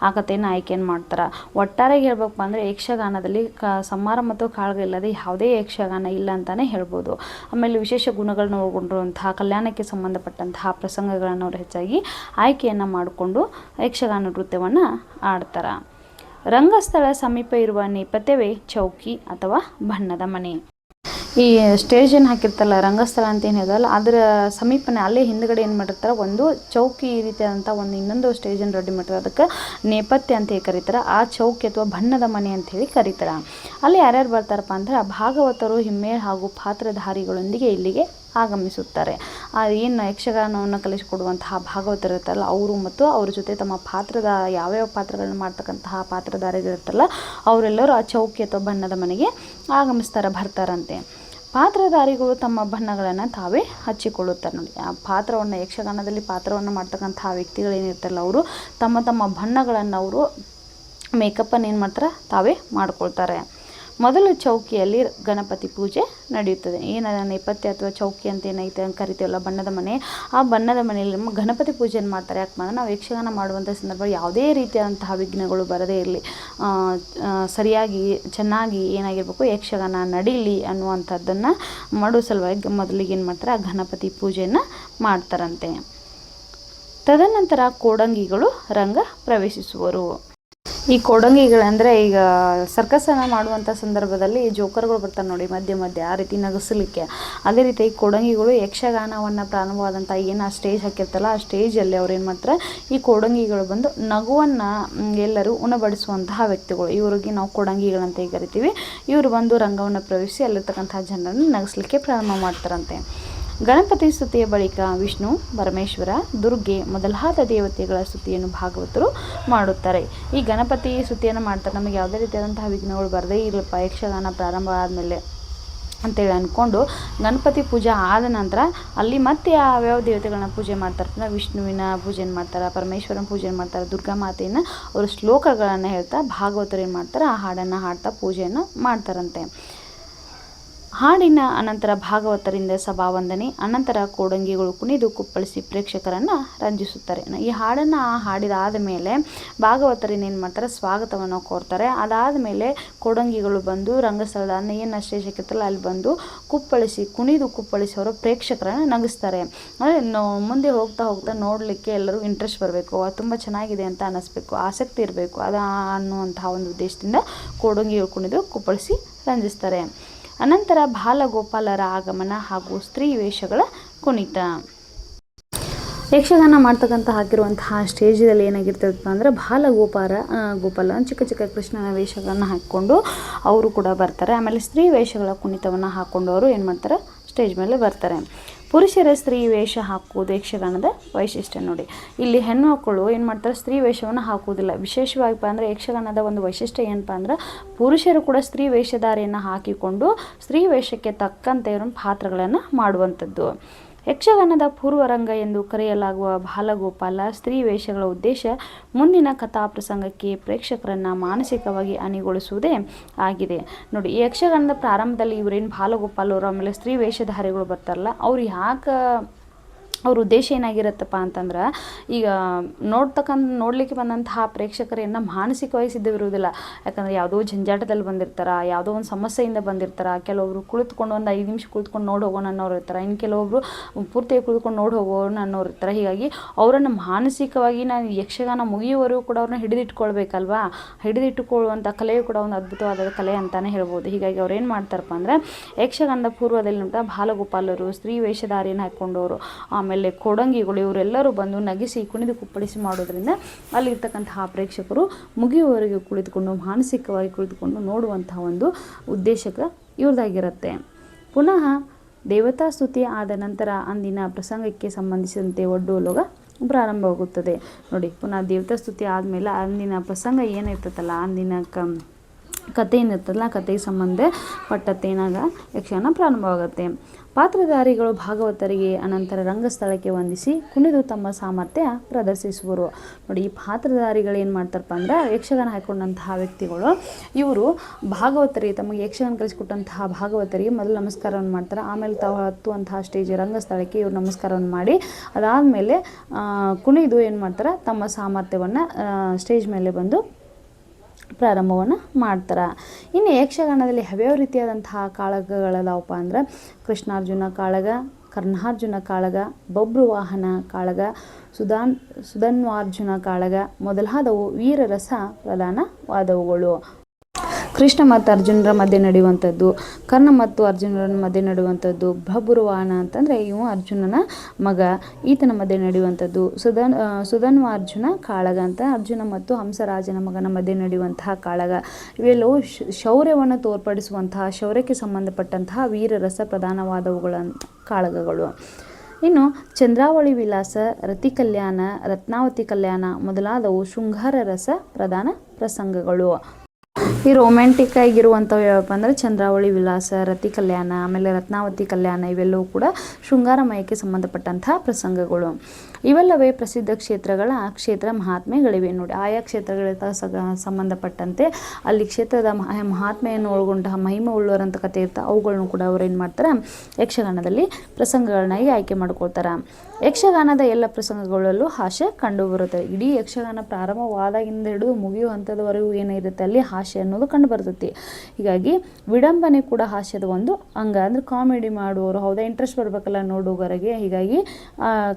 ಆ ಕಥೆಯನ್ನು ಆಯ್ಕೆಯನ್ನು ಮಾಡ್ತಾರೆ. ಒಟ್ಟಾರೆ ಹೇಳ್ಬೇಕಪ್ಪ ಅಂದರೆ ಯಕ್ಷಗಾನದಲ್ಲಿ ಸಂಹಾರ ಮತ್ತು ಕಾಳಗ ಇಲ್ಲದೆ ಯಾವುದೇ ಯಕ್ಷಗಾನ ಇಲ್ಲ ಅಂತಲೇ ಹೇಳ್ಬೋದು. ಆಮೇಲೆ ವಿಶೇಷ ಗುಣಗಳನ್ನ ಒಳಗೊಂಡಿರುವಂತಹ ಕಲ್ಯಾಣಕ್ಕೆ ಸಂಬಂಧಪಟ್ಟಂತಹ ಪ್ರಸಂಗಗಳನ್ನು ಅವರು ಹೆಚ್ಚಾಗಿ ಆಯ್ಕೆಯನ್ನು ಮಾಡಿಕೊಂಡು ಯಕ್ಷಗಾನ ನೃತ್ಯವನ್ನು ಆಡ್ತಾರೆ. ರಂಗಸ್ಥಳ ಸಮೀಪ ಇರುವ ನೇಪಥ್ಯವೇ ಚೌಕಿ ಅಥವಾ ಬಣ್ಣದ ಮನೆ. ಈ ಸ್ಟೇಜನ್ನು ಹಾಕಿರ್ತಾರಲ್ಲ, ರಂಗಸ್ಥಳ ಅಂತ ಏನು ಹೇಳಲ್ಲ, ಅದರ ಸಮೀಪನೇ ಅಲ್ಲೇ ಹಿಂದ್ಗಡೆ ಏನು ಮಾಡಿರ್ತಾರೆ, ಒಂದು ಚೌಕಿ ಈ ರೀತಿಯಾದಂಥ ಒಂದು ಇನ್ನೊಂದು ಸ್ಟೇಜನ್ನು ರೆಡಿ ಮಾಡಿರ್ತಾರೆ. ಅದಕ್ಕೆ ನೇಪಥ್ಯ ಅಂತ ಹೇಳಿ ಕರೀತಾರೆ. ಆ ಚೌಕಿ ಅಥವಾ ಬಣ್ಣದ ಮನೆ ಅಂತ ಹೇಳಿ ಕರೀತಾರೆ. ಅಲ್ಲಿ ಯಾರ್ಯಾರು ಬರ್ತಾರಪ್ಪ ಅಂದರೆ ಭಾಗವತರು, ಹಿಮ್ಮೇಳ ಹಾಗೂ ಪಾತ್ರಧಾರಿಗಳೊಂದಿಗೆ ಇಲ್ಲಿಗೆ ಆಗಮಿಸುತ್ತಾರೆ. ಏನು ಯಕ್ಷಗಾನವನ್ನು ಕಲಿಸಿಕೊಡುವಂತಹ ಭಾಗವತರು ಇರ್ತಾರಲ್ಲ ಅವರು ಮತ್ತು ಅವ್ರ ಜೊತೆ ತಮ್ಮ ಪಾತ್ರದ ಯಾವ್ಯಾವ ಪಾತ್ರಗಳನ್ನ ಮಾಡ್ತಕ್ಕಂತಹ ಪಾತ್ರಧಾರಿಗಳಿರ್ತಾರಲ್ಲ ಅವರೆಲ್ಲರೂ ಆ ಚೌಕಿ ಅಥವಾ ಬಣ್ಣದ ಮನೆಗೆ ಬರ್ತಾರಂತೆ. ಪಾತ್ರಧಾರಿಗಳು ತಮ್ಮ ಬಣ್ಣಗಳನ್ನು ತಾವೇ ಹಚ್ಚಿಕೊಳ್ಳುತ್ತಾರೆ. ನೋಡಿ, ಆ ಪಾತ್ರವನ್ನು ಯಕ್ಷಗಾನದಲ್ಲಿ ಪಾತ್ರವನ್ನು ಮಾಡ್ತಕ್ಕಂತಹ ವ್ಯಕ್ತಿಗಳೇನಿರ್ತಾರಲ್ಲ ಅವರು ತಮ್ಮ ಬಣ್ಣಗಳನ್ನು ಅವರು ಮೇಕಪ್ಪನ್ನು ಏನು ಮಾಡ್ತಾರೆ, ತಾವೇ ಮಾಡ್ಕೊಳ್ತಾರೆ. ಮೊದಲು ಚೌಕಿಯಲ್ಲಿ ಗಣಪತಿ ಪೂಜೆ ನಡೆಯುತ್ತದೆ. ಏನದ ನೇಪಥ್ಯ ಅಥವಾ ಚೌಕಿ ಅಂತ ಏನೈತೆ ಅಂತ ಕರಿತೀವಲ್ಲ, ಬಣ್ಣದ ಮನೆ, ಆ ಬಣ್ಣದ ಮನೆಯಲ್ಲಿ ಗಣಪತಿ ಪೂಜೆಯನ್ನು ಮಾಡ್ತಾರೆ. ಯಾಕೆ ಅಂದರೆ ನಾವು ಯಕ್ಷಗಾನ ಮಾಡುವಂಥ ಸಂದರ್ಭ ಯಾವುದೇ ರೀತಿಯಾದಂತಹ ವಿಘ್ನಗಳು ಬರದೇ ಇರಲಿ, ಸರಿಯಾಗಿ ಚೆನ್ನಾಗಿ ಏನಾಗಿರಬೇಕು ಯಕ್ಷಗಾನ ನಡೀಲಿ ಅನ್ನುವಂಥದ್ದನ್ನು ಮಾಡೋ ಸಲುವಾಗಿ ಮೊದಲಿಗೆ ಏನು ಮಾಡ್ತಾರೆ, ಆ ಗಣಪತಿ ಪೂಜೆಯನ್ನು ಮಾಡ್ತಾರಂತೆ. ತದನಂತರ ಕೋಡಂಗಿಗಳು ರಂಗ ಪ್ರವೇಶಿಸುವರು. ಈ ಕೋಡಂಗಿಗಳಂದರೆ ಈಗ ಸರ್ಕಸನ್ನು ಮಾಡುವಂಥ ಸಂದರ್ಭದಲ್ಲಿ ಜೋಕರ್ಗಳು ಬರ್ತಾರೆ ನೋಡಿ, ಮಧ್ಯೆ ಆ ರೀತಿ ನಗಿಸಲಿಕ್ಕೆ. ಅದೇ ರೀತಿ ಈ ಕೋಡಂಗಿಗಳು ಯಕ್ಷಗಾನವನ್ನು ಪ್ರಾರಂಭವಾದಂಥ ಏನು ಆ ಸ್ಟೇಜ್ ಹಾಕಿರ್ತಲ್ಲ, ಆ ಸ್ಟೇಜಲ್ಲಿ ಅವ್ರು ಏನು ಮಾಡ್ತಾರೆ, ಈ ಕೋಡಂಗಿಗಳು ಬಂದು ನಗುವನ್ನು ಎಲ್ಲರೂ ಉಣಬಡಿಸುವಂತಹ ವ್ಯಕ್ತಿಗಳು. ಇವರಿಗೆ ನಾವು ಕೋಡಂಗಿಗಳಂತ ಕರಿತೀವಿ. ಇವರು ಬಂದು ರಂಗವನ್ನು ಪ್ರವೇಶಿಸಿ ಅಲ್ಲಿರ್ತಕ್ಕಂಥ ಜನರನ್ನು ನಗಿಸ್ಲಿಕ್ಕೆ ಪ್ರಾರಂಭ ಮಾಡ್ತಾರಂತೆ. ಗಣಪತಿ ಸ್ತುತಿಯ ಬಳಿಕ ವಿಷ್ಣು, ಪರಮೇಶ್ವರ, ದುರ್ಗೆ ಮೊದಲಾದ ದೇವತೆಗಳ ಸ್ತುತಿಯನ್ನು ಭಾಗವತರು ಮಾಡುತ್ತಾರೆ. ಈ ಗಣಪತಿ ಸ್ತುತಿಯನ್ನು ಮಾಡ್ತಾರೆ. ನಮಗೆ ಯಾವುದೇ ರೀತಿಯಾದಂತಹ ವಿಘ್ನಗಳು ಬರದೇ ಇರಲಪ್ಪ, ಯಕ್ಷಗಾನ ಪ್ರಾರಂಭ ಆದಮೇಲೆ ಅಂತೇಳಿ ಅಂದ್ಕೊಂಡು ಗಣಪತಿ ಪೂಜೆ ಆದ ನಂತರ ಅಲ್ಲಿ ಮತ್ತೆ ಯಾವ್ಯಾವ ದೇವತೆಗಳನ್ನ ಪೂಜೆ ಮಾಡ್ತಾರೆ ಅಂದರೆ ವಿಷ್ಣುವಿನ ಪೂಜೆನ ಮಾಡ್ತಾರೆ, ಪರಮೇಶ್ವರನ ಪೂಜೆ ಮಾಡ್ತಾರೆ, ದುರ್ಗಾ ಮಾತೆಯನ್ನು ಅವರು ಶ್ಲೋಕಗಳನ್ನು ಹೇಳ್ತಾ ಭಾಗವತರು ಏನು ಮಾಡ್ತಾರೆ ಆ ಹಾಡನ್ನು ಹಾಡ್ತಾ ಪೂಜೆಯನ್ನು ಮಾಡ್ತಾರಂತೆ. ಹಾಡಿನ ಅನಂತರ ಭಾಗವತರಿಂದ ಸಭಾವಂದನೆ, ಅನಂತರ ಕೋಡಂಗಿಗಳು ಕುಣಿದು ಕುಪ್ಪಳಿಸಿ ಪ್ರೇಕ್ಷಕರನ್ನು ರಂಜಿಸುತ್ತಾರೆ. ಈ ಹಾಡನ್ನು ಹಾಡಿದಾದ ಮೇಲೆ ಭಾಗವತರಿಂದ ಏನು ಮಾಡ್ತಾರೆ ಸ್ವಾಗತವನ್ನು ಕೋರ್ತಾರೆ. ಅದಾದ ಮೇಲೆ ಕೋಡಂಗಿಗಳು ಬಂದು ರಂಗಸ್ಥಳದ ಏನು ಸ್ಟೇಜಕ್ಕಿತ್ತಲ್ಲ ಅಲ್ಲಿ ಬಂದು ಕುಣಿದು ಕುಪ್ಪಳಿಸಿ ಅವರು ಪ್ರೇಕ್ಷಕರನ್ನು ನಗಿಸ್ತಾರೆ. ಅಂದರೆ ಮುಂದೆ ಹೋಗ್ತಾ ಹೋಗ್ತಾ ನೋಡಲಿಕ್ಕೆ ಎಲ್ಲರೂ ಇಂಟ್ರೆಸ್ಟ್ ಬರಬೇಕು, ಅದು ತುಂಬ ಚೆನ್ನಾಗಿದೆ ಅಂತ ಅನ್ನಿಸ್ಬೇಕು, ಆಸಕ್ತಿ ಇರಬೇಕು ಅನ್ನುವಂತಹ ಒಂದು ಉದ್ದೇಶದಿಂದ ಕೋಡಂಗಿಗಳು ಕುಣಿದು ಕುಪ್ಪಳಿಸಿ ರಂಜಿಸ್ತಾರೆ. ಅನಂತರ ಬಾಲಗೋಪಾಲರ ಆಗಮನ ಹಾಗೂ ಸ್ತ್ರೀ ವೇಷಗಳ ಕುಣಿತ. ಯಕ್ಷಗಾನ ಮಾಡ್ತಕ್ಕಂಥ ಹಾಕಿರುವಂತಹ ಸ್ಟೇಜಲ್ಲಿ ಏನಾಗಿರ್ತದಪ್ಪ ಅಂದರೆ ಗೋಪಾಲ ಚಿಕ್ಕ ಚಿಕ್ಕ ಕೃಷ್ಣನ ವೇಷಗಳನ್ನು ಹಾಕ್ಕೊಂಡು ಅವರು ಕೂಡ ಬರ್ತಾರೆ. ಆಮೇಲೆ ಸ್ತ್ರೀ ವೇಷಗಳ ಕುಣಿತವನ್ನು ಹಾಕ್ಕೊಂಡು ಅವರು ಏನು ಮಾಡ್ತಾರೆ ಸ್ಟೇಜ್ ಮೇಲೆ ಬರ್ತಾರೆ. ಪುರುಷರ ಸ್ತ್ರೀ ವೇಷ ಹಾಕುವುದು ಯಕ್ಷಗಾನದ ವೈಶಿಷ್ಟ್ಯ. ನೋಡಿ, ಇಲ್ಲಿ ಹೆಣ್ಣುಮಕ್ಕಳು ಏನು ಮಾಡ್ತಾರೆ ಸ್ತ್ರೀ ವೇಷವನ್ನು ಹಾಕುವುದಿಲ್ಲ. ವಿಶೇಷವಾಗಿಪ್ಪ ಅಂದರೆ ಯಕ್ಷಗಾನದ ಒಂದು ವೈಶಿಷ್ಟ್ಯ ಏನಪ್ಪ ಅಂದ್ರೆ ಪುರುಷರು ಕೂಡ ಸ್ತ್ರೀ ವೇಷಧಾರಿಯನ್ನು ಹಾಕಿಕೊಂಡು ಸ್ತ್ರೀ ವೇಷಕ್ಕೆ ತಕ್ಕಂತೆ ಇರೋ ಪಾತ್ರಗಳನ್ನು ಮಾಡುವಂಥದ್ದು. ಯಕ್ಷಗಾನದ ಪೂರ್ವರಂಗ ಎಂದು ಕರೆಯಲಾಗುವ ಬಾಲಗೋಪಾಲ ಸ್ತ್ರೀ ವೇಷಗಳ ಉದ್ದೇಶ ಮುಂದಿನ ಕಥಾಪ್ರಸಂಗಕ್ಕೆ ಪ್ರೇಕ್ಷಕರನ್ನು ಮಾನಸಿಕವಾಗಿ ಅಣಿಗೊಳಿಸುವುದೇ ಆಗಿದೆ. ನೋಡಿ, ಈ ಯಕ್ಷಗಾನದ ಪ್ರಾರಂಭದಲ್ಲಿ ಇವರೇನು ಬಾಲಗೋಪಾಲರು ಆಮೇಲೆ ಸ್ತ್ರೀ ವೇಷಧಾರಿಗಳು ಬರ್ತಾರಲ್ಲ ಅವ್ರು ಯಾಕೆ ಅವ್ರ ಉದ್ದೇಶ ಏನಾಗಿರುತ್ತಪ್ಪ ಅಂತಂದ್ರೆ ಈಗ ನೋಡಲಿಕ್ಕೆ ಬಂದಂತಹ ಪ್ರೇಕ್ಷಕರನ್ನು ಮಾನಸಿಕವಾಗಿ ಸಿದ್ಧವಿರುವುದಿಲ್ಲ. ಯಾಕಂದರೆ ಯಾವುದೋ ಜಂಜಾಟದಲ್ಲಿ ಬಂದಿರ್ತಾರೆ, ಯಾವುದೋ ಒಂದು ಸಮಸ್ಯೆಯಿಂದ ಬಂದಿರ್ತಾರೆ. ಕೆಲವೊಬ್ರು ಕುಳಿತುಕೊಂಡು ಒಂದು 5 ನಿಮಿಷ ಕುಳಿತುಕೊಂಡು ನೋಡಿ ಹೋಗೋಣ ಅನ್ನೋರು ಇರ್ತಾರೆ, ಇನ್ನು ಕೆಲವೊಬ್ರು ಪೂರ್ತಿಯಾಗಿ ಕುಳಿತುಕೊಂಡು ನೋಡಿ ಹೋಗೋಣ ಅನ್ನೋರು ಇರ್ತಾರೆ. ಹೀಗಾಗಿ ಅವರನ್ನು ಮಾನಸಿಕವಾಗಿ ನಾನು ಯಕ್ಷಗಾನ ಮುಗಿಯುವವರೆಗೂ ಕೂಡ ಅವ್ರನ್ನ ಹಿಡಿದಿಟ್ಕೊಳ್ಬೇಕಲ್ವಾ. ಹಿಡಿದಿಟ್ಟುಕೊಳ್ಳುವಂಥ ಕಲೆಯು ಕೂಡ ಒಂದು ಅದ್ಭುತವಾದ ಕಲೆ ಅಂತಲೇ ಹೇಳ್ಬೋದು. ಹೀಗಾಗಿ ಅವ್ರು ಏನು ಮಾಡ್ತಾರಪ್ಪ ಅಂದರೆ ಯಕ್ಷಗಾನದ ಪೂರ್ವದಲ್ಲಿ ಬಾಲಗೋಪಾಲರು ಸ್ತ್ರೀ ವೇಷಧಾರಿಯನ್ನು ಹಾಕ್ಕೊಂಡವರು ಆಮೇಲೆ ಕೋಡಂಗಿಗಳು ಇವರೆಲ್ಲರೂ ಬಂದು ನಗಿಸಿ ಕುಣಿದು ಕುಪ್ಪಳಿಸಿ ಮಾಡೋದ್ರಿಂದ ಅಲ್ಲಿರ್ತಕ್ಕಂತಹ ಪ್ರೇಕ್ಷಕರು ಮುಗಿಯುವವರೆಗೆ ಕುಳಿತುಕೊಂಡು ಮಾನಸಿಕವಾಗಿ ಕುಳಿತುಕೊಂಡು ನೋಡುವಂತಹ ಒಂದು ಉದ್ದೇಶಕ್ಕೆ ಇವ್ರದ್ದಾಗಿರುತ್ತೆ. ಪುನಃ ದೇವತಾ ಸ್ತುತಿ ಆದ ನಂತರ ಅಂದಿನ ಪ್ರಸಂಗಕ್ಕೆ ಸಂಬಂಧಿಸಿದಂತೆ ಒಡ್ಡೋಲಗ ಪ್ರಾರಂಭವಾಗುತ್ತದೆ. ನೋಡಿ, ಪುನಃ ದೇವತಾ ಸ್ತುತಿ ಆದಮೇಲೆ ಅಂದಿನ ಪ್ರಸಂಗ ಏನಿರ್ತದಲ್ಲ ಅಂದಿನ ಕಥೆ ಏನಿರ್ತದಲ್ಲ ಆ ಕಥೆಗೆ ಸಂಬಂಧಪಟ್ಟಂತೆನಾಗ ಯಕ್ಷಗಾನ ಪ್ರಾರಂಭವಾಗುತ್ತೆ. ಪಾತ್ರಧಾರಿಗಳು ಭಾಗವತರಿಗೆ ಅನಂತರ ರಂಗಸ್ಥಳಕ್ಕೆ ವಂದಿಸಿ ಕುಣಿದು ತಮ್ಮ ಸಾಮರ್ಥ್ಯ ಪ್ರದರ್ಶಿಸುವರು. ನೋಡಿ, ಈ ಪಾತ್ರಧಾರಿಗಳು ಏನು ಮಾಡ್ತಾರಪ್ಪ ಅಂದ್ರೆ ಯಕ್ಷಗಾನ ಹಾಕೊಂಡಂತಹ ವ್ಯಕ್ತಿಗಳು ಇವರು ಭಾಗವತರಿಗೆ ತಮಗೆ ಯಕ್ಷಗಾನ ಕಲಿಸಿಕೊಟ್ಟಂತಹ ಭಾಗವತರಿಗೆ ಮೊದಲು ನಮಸ್ಕಾರವನ್ನು ಮಾಡ್ತಾರೆ. ಆಮೇಲೆ ತಾವು ಹತ್ತುವಂತಹ ಸ್ಟೇಜ್ ರಂಗಸ್ಥಳಕ್ಕೆ ಇವರು ನಮಸ್ಕಾರವನ್ನು ಮಾಡಿ ಅದಾದಮೇಲೆ ಕುಣಿದು ಏನು ಮಾಡ್ತಾರೆ ತಮ್ಮ ಸಾಮರ್ಥ್ಯವನ್ನು ಸ್ಟೇಜ್ ಮೇಲೆ ಬಂದು ಪ್ರಾರಂಭವನ್ನು ಮಾಡ್ತಾರೆ. ಇನ್ನು ಯಕ್ಷಗಾನದಲ್ಲಿ ಯಾವ್ಯಾವ ರೀತಿಯಾದಂತಹ ಕಾಳಗಗಳದಾವಪ್ಪ ಅಂದ್ರೆ ಕೃಷ್ಣಾರ್ಜುನ ಕಾಳಗ, ಕರ್ಣಾರ್ಜುನ ಕಾಳಗ, ಬಬ್ರುವಾಹನ ಕಾಳಗ, ಸುಧನ್ವಾರ್ಜುನ ಕಾಳಗ ಮೊದಲಾದವು ವೀರರಸ ಪ್ರಧಾನವಾದವುಗಳು. ಕೃಷ್ಣ ಮತ್ತು ಅರ್ಜುನರ ಮಧ್ಯೆ ನಡೆಯುವಂಥದ್ದು, ಕರ್ಣ ಮತ್ತು ಅರ್ಜುನರ ಮಧ್ಯೆ ನಡೆಯುವಂಥದ್ದು, ಬಬ್ರುವಾಹನ ಅಂತಂದರೆ ಇವು ಅರ್ಜುನನ ಮಗ, ಈತನ ಮಧ್ಯೆ ನಡೆಯುವಂಥದ್ದು. ಸುಧನ್ವಾರ್ಜುನ ಕಾಳಗ ಅಂತ ಅರ್ಜುನ ಮತ್ತು ಹಂಸರಾಜನ ಮಗನ ಮಧ್ಯೆ ನಡೆಯುವಂತಹ ಕಾಳಗ. ಇವೆಲ್ಲವೂ ಶೌರ್ಯವನ್ನು ತೋರ್ಪಡಿಸುವಂತಹ ಶೌರ್ಯಕ್ಕೆ ಸಂಬಂಧಪಟ್ಟಂತಹ ವೀರರಸ ಪ್ರಧಾನವಾದವುಗಳ ಕಾಳಗಗಳು. ಇನ್ನು ಚಂದ್ರಾವಳಿ ವಿಲಾಸ, ರತಿ ಕಲ್ಯಾಣ, ರತ್ನಾವತಿ ಕಲ್ಯಾಣ ಮೊದಲಾದವು ಶೃಂಗಾರ ರಸ ಪ್ರಧಾನ ಪ್ರಸಂಗಗಳು. ಈ ರೊಮ್ಯಾಂಟಿಕ್ ಆಗಿರುವಂಥವು ಯಾವಪ್ಪ ಅಂದರೆ ಚಂದ್ರಾವಳಿ ವಿಲಾಸ, ರತಿ ಕಲ್ಯಾಣ, ಆಮೇಲೆ ರತ್ನಾವತಿ ಕಲ್ಯಾಣ ಇವೆಲ್ಲವೂ ಕೂಡ ಶೃಂಗಾರಮಯಕ್ಕೆ ಸಂಬಂಧಪಟ್ಟಂತಹ ಪ್ರಸಂಗಗಳು. ಇವೆಲ್ಲವೇ ಪ್ರಸಿದ್ಧ ಕ್ಷೇತ್ರಗಳ ಕ್ಷೇತ್ರ ಮಹಾತ್ಮೆಗಳಿವೆ. ನೋಡಿ, ಆಯಾ ಕ್ಷೇತ್ರಗಳಿಗೆ ಸಂಬಂಧಪಟ್ಟಂತೆ ಅಲ್ಲಿ ಕ್ಷೇತ್ರದ ಮಹಾತ್ಮೆಯನ್ನು ಒಳಗೊಂಡ ಮಹಿಮೆ ಉಳ್ಳವರಂತ ಕಥೆ ಇರ್ತಾರೆ. ಅವುಗಳನ್ನು ಕೂಡ ಅವರು ಏನು ಮಾಡ್ತಾರೆ ಯಕ್ಷಗಾನದಲ್ಲಿ ಪ್ರಸಂಗಗಳನ್ನಾಗಿ ಆಯ್ಕೆ ಮಾಡ್ಕೊಳ್ತಾರೆ. ಯಕ್ಷಗಾನದ ಎಲ್ಲ ಪ್ರಸಂಗಗಳಲ್ಲೂ ಹಾಸ್ಯ ಕಂಡುಬರುತ್ತೆ. ಇಡೀ ಯಕ್ಷಗಾನ ಪ್ರಾರಂಭವಾದಾಗಿಂದ ಹಿಡಿದು ಮುಗಿಯುವ ಹಂತದವರೆಗೂ ಏನಿರುತ್ತೆ ಅಲ್ಲಿ ಹಾಸ್ಯ ಅನ್ನೋದು ಕಂಡು ಬರ್ತೈತಿ. ಹೀಗಾಗಿ ವಿಡಂಬನೆ ಕೂಡ ಹಾಸ್ಯದ ಒಂದು ಅಂಗ. ಅಂದರೆ ಕಾಮಿಡಿ ಮಾಡುವವರು ಹೌದಾ ಇಂಟ್ರೆಸ್ಟ್ ಬರಬೇಕಲ್ಲ ನೋಡುಗರಿಗೆ. ಹೀಗಾಗಿ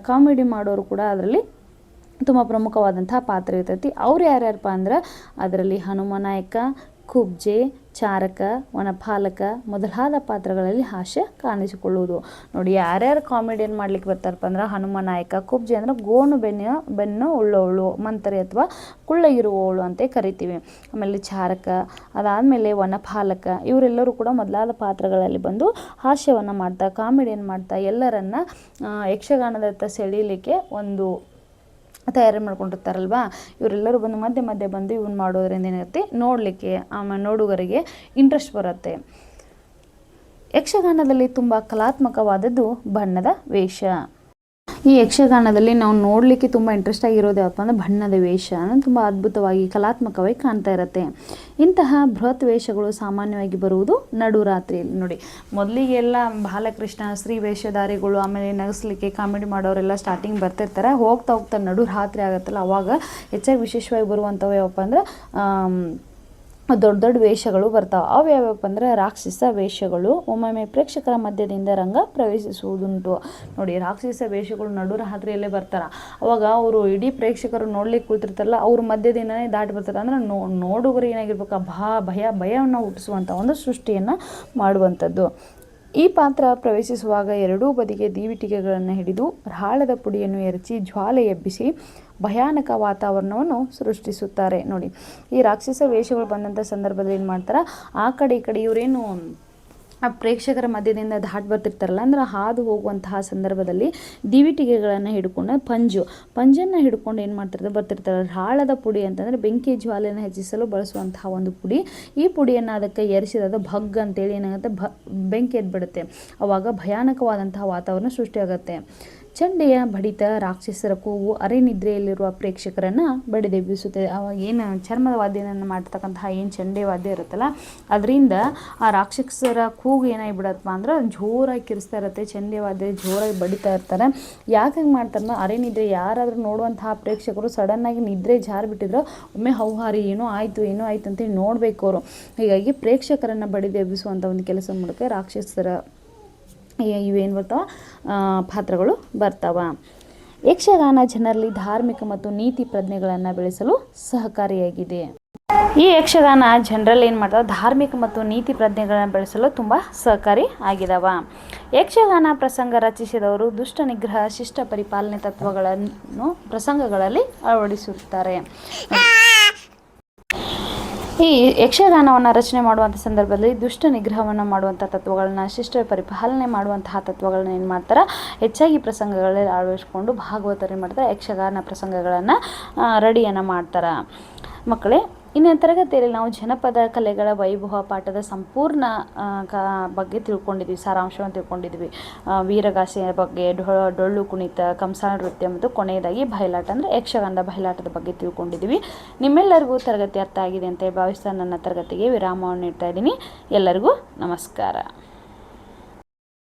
ಕಾಮಿಡಿ ಮಾಡೋರು ಕೂಡ ಅದರಲ್ಲಿ ತುಂಬ ಪ್ರಮುಖವಾದಂತಹ ಪಾತ್ರ ಇರ್ತೈತಿ. ಅವ್ರು ಯಾರ್ಯಾರಪ್ಪ ಅಂದ್ರೆ ಅದರಲ್ಲಿ ಹನುಮನಾಯಕ, ಕುಬ್ಜೆ, ಚಾರಕ, ವನಪಾಲಕ ಮೊದಲಾದ ಪಾತ್ರಗಳಲ್ಲಿ ಹಾಸ್ಯ ಕಾಣಿಸಿಕೊಳ್ಳುವುದು. ನೋಡಿ, ಯಾರ್ಯಾರು ಕಾಮಿಡಿಯನ್ ಮಾಡ್ಲಿಕ್ಕೆ ಬರ್ತಾರಪ್ಪ ಅಂದ್ರೆ ಹನುಮನಾಯಕ, ಕುಬ್ಜೆ ಅಂದ್ರೆ ಗೋಣು ಬೆನ್ನು ಉಳ್ಳವಳು, ಮಂತರಿ ಅಥವಾ ಕುಳ್ಳಗಿರುವವಳು ಅಂತ ಕರಿತೀವಿ. ಆಮೇಲೆ ಚಾರಕ, ಅದಾದಮೇಲೆ ವನಪಾಲಕ ಇವರೆಲ್ಲರೂ ಕೂಡ ಮೊದಲಾದ ಪಾತ್ರಗಳಲ್ಲಿ ಬಂದು ಹಾಸ್ಯವನ್ನು ಮಾಡ್ತಾ ಕಾಮಿಡಿಯನ್ ಮಾಡ್ತಾ ಎಲ್ಲರನ್ನ ಯಕ್ಷಗಾನದತ್ತ ಸೆಳೀಲಿಕ್ಕೆ ಒಂದು ತಯಾರಿ ಮಾಡ್ಕೊಂಡಿರ್ತಾರಲ್ವ. ಇವರೆಲ್ಲರೂ ಬಂದು ಮಧ್ಯೆ ಮಧ್ಯೆ ಬಂದು ಇವನ್ನ ಮಾಡೋದ್ರಿಂದ ಏನಿರುತ್ತೆ ನೋಡಲಿಕ್ಕೆ ಆಮೇಲೆ ನೋಡುಗರಿಗೆ ಇಂಟ್ರೆಸ್ಟ್ ಬರುತ್ತೆ. ಯಕ್ಷಗಾನದಲ್ಲಿ ತುಂಬ ಕಲಾತ್ಮಕವಾದದ್ದು ಬಣ್ಣದ ವೇಷ. ಈ ಯಕ್ಷಗಾನದಲ್ಲಿ ನಾವು ನೋಡಲಿಕ್ಕೆ ತುಂಬ ಇಂಟ್ರೆಸ್ಟ್ ಆಗಿರೋದು ಯಾವಪ್ಪ ಅಂದರೆ ಬಣ್ಣದ ವೇಷ ತುಂಬ ಅದ್ಭುತವಾಗಿ ಕಲಾತ್ಮಕವಾಗಿ ಕಾಣ್ತಾ ಇರುತ್ತೆ. ಇಂತಹ ಬೃಹತ್ ವೇಷಗಳು ಸಾಮಾನ್ಯವಾಗಿ ಬರುವುದು ನಡುರಾತ್ರಿಯಲ್ಲಿ. ನೋಡಿ, ಮೊದಲಿಗೆಲ್ಲ ಬಾಲಕೃಷ್ಣ ಸ್ತ್ರೀ ವೇಷಧಾರಿಗಳು, ಆಮೇಲೆ ನಗಿಸ್ಲಿಕ್ಕೆ ಕಾಮಿಡಿ ಮಾಡೋರೆಲ್ಲ ಸ್ಟಾರ್ಟಿಂಗ್ ಬರ್ತಿರ್ತಾರೆ. ಹೋಗ್ತಾ ಹೋಗ್ತಾ ನಡು ರಾತ್ರಿ ಆಗುತ್ತಲ್ಲ, ಅವಾಗ ಹೆಚ್ಚಾಗಿ ವಿಶೇಷವಾಗಿ ಬರುವಂಥವು ಯಾವಪ್ಪ ಅಂದ್ರೆ ದೊಡ್ಡ ದೊಡ್ಡ ವೇಷಗಳು ಬರ್ತಾವೆ. ಅವು ಯಾವ್ಯಾವಪ್ಪ ಅಂದರೆ ರಾಕ್ಷಸ ವೇಷಗಳು ಒಮ್ಮೊಮ್ಮೆ ಪ್ರೇಕ್ಷಕರ ಮಧ್ಯದಿಂದ ರಂಗ ಪ್ರವೇಶಿಸುವುದುಂಟು. ನೋಡಿ, ರಾಕ್ಷಸ ವೇಷಗಳು ನಡು ರಾತ್ರಿಯಲ್ಲೇ ಬರ್ತಾರೆ. ಅವಾಗ ಅವರು ಇಡೀ ಪ್ರೇಕ್ಷಕರು ನೋಡ್ಲಿಕ್ಕೆ ಕೂತಿರ್ತಾರಲ್ಲ, ಅವ್ರ ಮಧ್ಯದಿಂದನೇ ದಾಟಿ ಬರ್ತಾರೆ. ಅಂದರೆ ನೋಡುಗರು ಏನಾಗಿರ್ಬೇಕು, ಭಯವನ್ನು ಹುಟ್ಟಿಸುವಂಥ ಒಂದು ಸೃಷ್ಟಿಯನ್ನು ಮಾಡುವಂಥದ್ದು. ಈ ಪಾತ್ರ ಪ್ರವೇಶಿಸುವಾಗ ಎರಡೂ ಬದಿಗೆ ದೀವಿಟಿಗೆಗಳನ್ನು ಹಿಡಿದು ರಾಳದ ಪುಡಿಯನ್ನು ಎರಚಿ ಜ್ವಾಲೆ ಎಬ್ಬಿಸಿ ಭಯಾನಕ ವಾತಾವರಣವನ್ನು ಸೃಷ್ಟಿಸುತ್ತಾರೆ. ನೋಡಿ, ಈ ರಾಕ್ಷಸ ವೇಷಗಳು ಬಂದಂಥ ಸಂದರ್ಭದಲ್ಲಿ ಏನು ಮಾಡ್ತಾರೆ, ಆ ಕಡೆ ಈ ಕಡೆ ಇವರೇನು ಆ ಪ್ರೇಕ್ಷಕರ ಮಧ್ಯದಿಂದ ದಾಟಿ ಬರ್ತಿರ್ತಾರಲ್ಲ, ಅಂದ್ರೆ ಹಾದು ಹೋಗುವಂತಹ ಸಂದರ್ಭದಲ್ಲಿ ದಿವಿಟಿಗೆಗಳನ್ನು ಹಿಡ್ಕೊಂಡು ಪಂಜನ್ನು ಹಿಡ್ಕೊಂಡು ಏನು ಬರ್ತಿರ್ತಾರೆ. ರಾಳದ ಪುಡಿ ಅಂತಂದರೆ ಬೆಂಕಿ ಜ್ವಾಲೆಯನ್ನು ಹೆಚ್ಚಿಸಲು ಬಳಸುವಂತಹ ಒಂದು ಪುಡಿ. ಈ ಪುಡಿಯನ್ನು ಅದಕ್ಕೆ ಎರಚಿದಾಗ ಭಗ್ ಅಂತೇಳಿ ಏನಾಗುತ್ತೆ, ಬೆಂಕಿ ಎದ್ಬಿಡುತ್ತೆ. ಆವಾಗ ಭಯಾನಕವಾದಂತಹ ವಾತಾವರಣ ಸೃಷ್ಟಿಯಾಗುತ್ತೆ. ಚಂಡೆಯ ಬಡಿತ, ರಾಕ್ಷಸರ ಕೂಗು ಅರೆನಿದ್ರೆಯಲ್ಲಿರುವ ಪ್ರೇಕ್ಷಕರನ್ನು ಬಡಿದೆಬ್ಬಿಸುತ್ತದೆ. ಅವಾಗ ಏನು ಚರ್ಮದ ವಾದ್ಯವನ್ನು ಮಾಡ್ತಕ್ಕಂತಹ ಏನು ಚಂಡೆ ವಾದ್ಯ ಇರುತ್ತಲ್ಲ, ಅದರಿಂದ ಆ ರಾಕ್ಷಸರ ಕೂಗು ಏನಾಗಿಬಿಡತ್ತಪ್ಪ ಅಂದ್ರೆ ಜೋರಾಗಿ ಕಿರಿಸ್ತಾ ಇರುತ್ತೆ. ಚಂಡೆ ವಾದ್ಯ ಜೋರಾಗಿ ಬಡಿತಾ ಇರ್ತಾರೆ. ಯಾಕೆ ಹಂಗೆ ಮಾಡ್ತಾರಲ್ಲ, ಅರೆನಿದ್ರೆ ಯಾರಾದರೂ ನೋಡುವಂತಹ ಪ್ರೇಕ್ಷಕರು ಸಡನ್ನಾಗಿ ನಿದ್ರೆ ಜಾರಿಬಿಟ್ಟಿದ್ರು ಒಮ್ಮೆ ಹೌಹಾರಿ ಏನೋ ಆಯಿತು ಅಂತೇಳಿ ನೋಡಬೇಕು ಅವರು. ಹೀಗಾಗಿ ಪ್ರೇಕ್ಷಕರನ್ನು ಬಡಿದೆಬ್ಬಿಸುವಂಥ ಒಂದು ಕೆಲಸ ಮೂಲಕ ರಾಕ್ಷಸರ ಇವೇನು ಬರ್ತಾವ ಪಾತ್ರಗಳು ಬರ್ತಾವ. ಯಕ್ಷಗಾನ ಜನರಲ್ಲಿ ಧಾರ್ಮಿಕ ಮತ್ತು ನೀತಿ ಪ್ರಜ್ಞೆಗಳನ್ನು ಬೆಳೆಸಲು ಸಹಕಾರಿಯಾಗಿದೆ. ಈ ಯಕ್ಷಗಾನ ಜನರಲ್ಲಿ ಏನು ಮಾಡ್ತಾವೆ, ಧಾರ್ಮಿಕ ಮತ್ತು ನೀತಿ ಪ್ರಜ್ಞೆಗಳನ್ನು ಬೆಳೆಸಲು ತುಂಬ ಸಹಕಾರಿ ಆಗಿದಾವ. ಯಕ್ಷಗಾನ ಪ್ರಸಂಗ ರಚಿಸಿದವರು ದುಷ್ಟ ನಿಗ್ರಹ, ಶಿಷ್ಟ ಪರಿಪಾಲನೆ ತತ್ವಗಳನ್ನು ಪ್ರಸಂಗಗಳಲ್ಲಿ ಅಳವಡಿಸುತ್ತಾರೆ. ಈ ಯಕ್ಷಗಾನವನ್ನು ರಚನೆ ಮಾಡುವಂಥ ಸಂದರ್ಭದಲ್ಲಿ ದುಷ್ಟ ನಿಗ್ರಹವನ್ನು ಮಾಡುವಂಥ ತತ್ವಗಳನ್ನ, ಶಿಷ್ಟ ಪರಿಪಾಲನೆ ಮಾಡುವಂತಹ ತತ್ವಗಳನ್ನ ಏನು ಮಾಡ್ತಾರೆ, ಹೆಚ್ಚಾಗಿ ಪ್ರಸಂಗಗಳಲ್ಲಿ ಅಳವಡಿಸ್ಕೊಂಡು ಭಾಗವತರು ಏನು ಮಾಡ್ತಾರೆ, ಯಕ್ಷಗಾನ ಪ್ರಸಂಗಗಳನ್ನು ರೆಡಿಯನ್ನು ಮಾಡ್ತಾರೆ. ಮಕ್ಕಳೇ, ಇನ್ನು ತರಗತಿಯಲ್ಲಿ ನಾವು ಜನಪದ ಕಲೆಗಳ ವೈಭವ ಪಾಠದ ಸಂಪೂರ್ಣ ಬಗ್ಗೆ ತಿಳ್ಕೊಂಡಿದ್ವಿ, ಸಾರಾಂಶವನ್ನು ತಿಳ್ಕೊಂಡಿದ್ವಿ. ವೀರಗಾಸೆಯ ಬಗ್ಗೆ, ಡೊಳ್ಳು ಕುಣಿತ, ಕಂಸಾಳ ನೃತ್ಯ ಮತ್ತು ಕೊನೆಯದಾಗಿ ಬಯಲಾಟ ಅಂದರೆ ಯಕ್ಷಗಾನದ ಬಯಲಾಟದ ಬಗ್ಗೆ ತಿಳ್ಕೊಂಡಿದ್ವಿ. ನಿಮ್ಮೆಲ್ಲರಿಗೂ ತರಗತಿ ಅರ್ಥ ಆಗಿದೆ ಅಂತ ಭಾವಿಸ್ತಾ ನನ್ನ ತರಗತಿಗೆ ವಿರಾಮವನ್ನು ನೀಡ್ತಾ ಇದ್ದೀನಿ. ಎಲ್ಲರಿಗೂ ನಮಸ್ಕಾರ.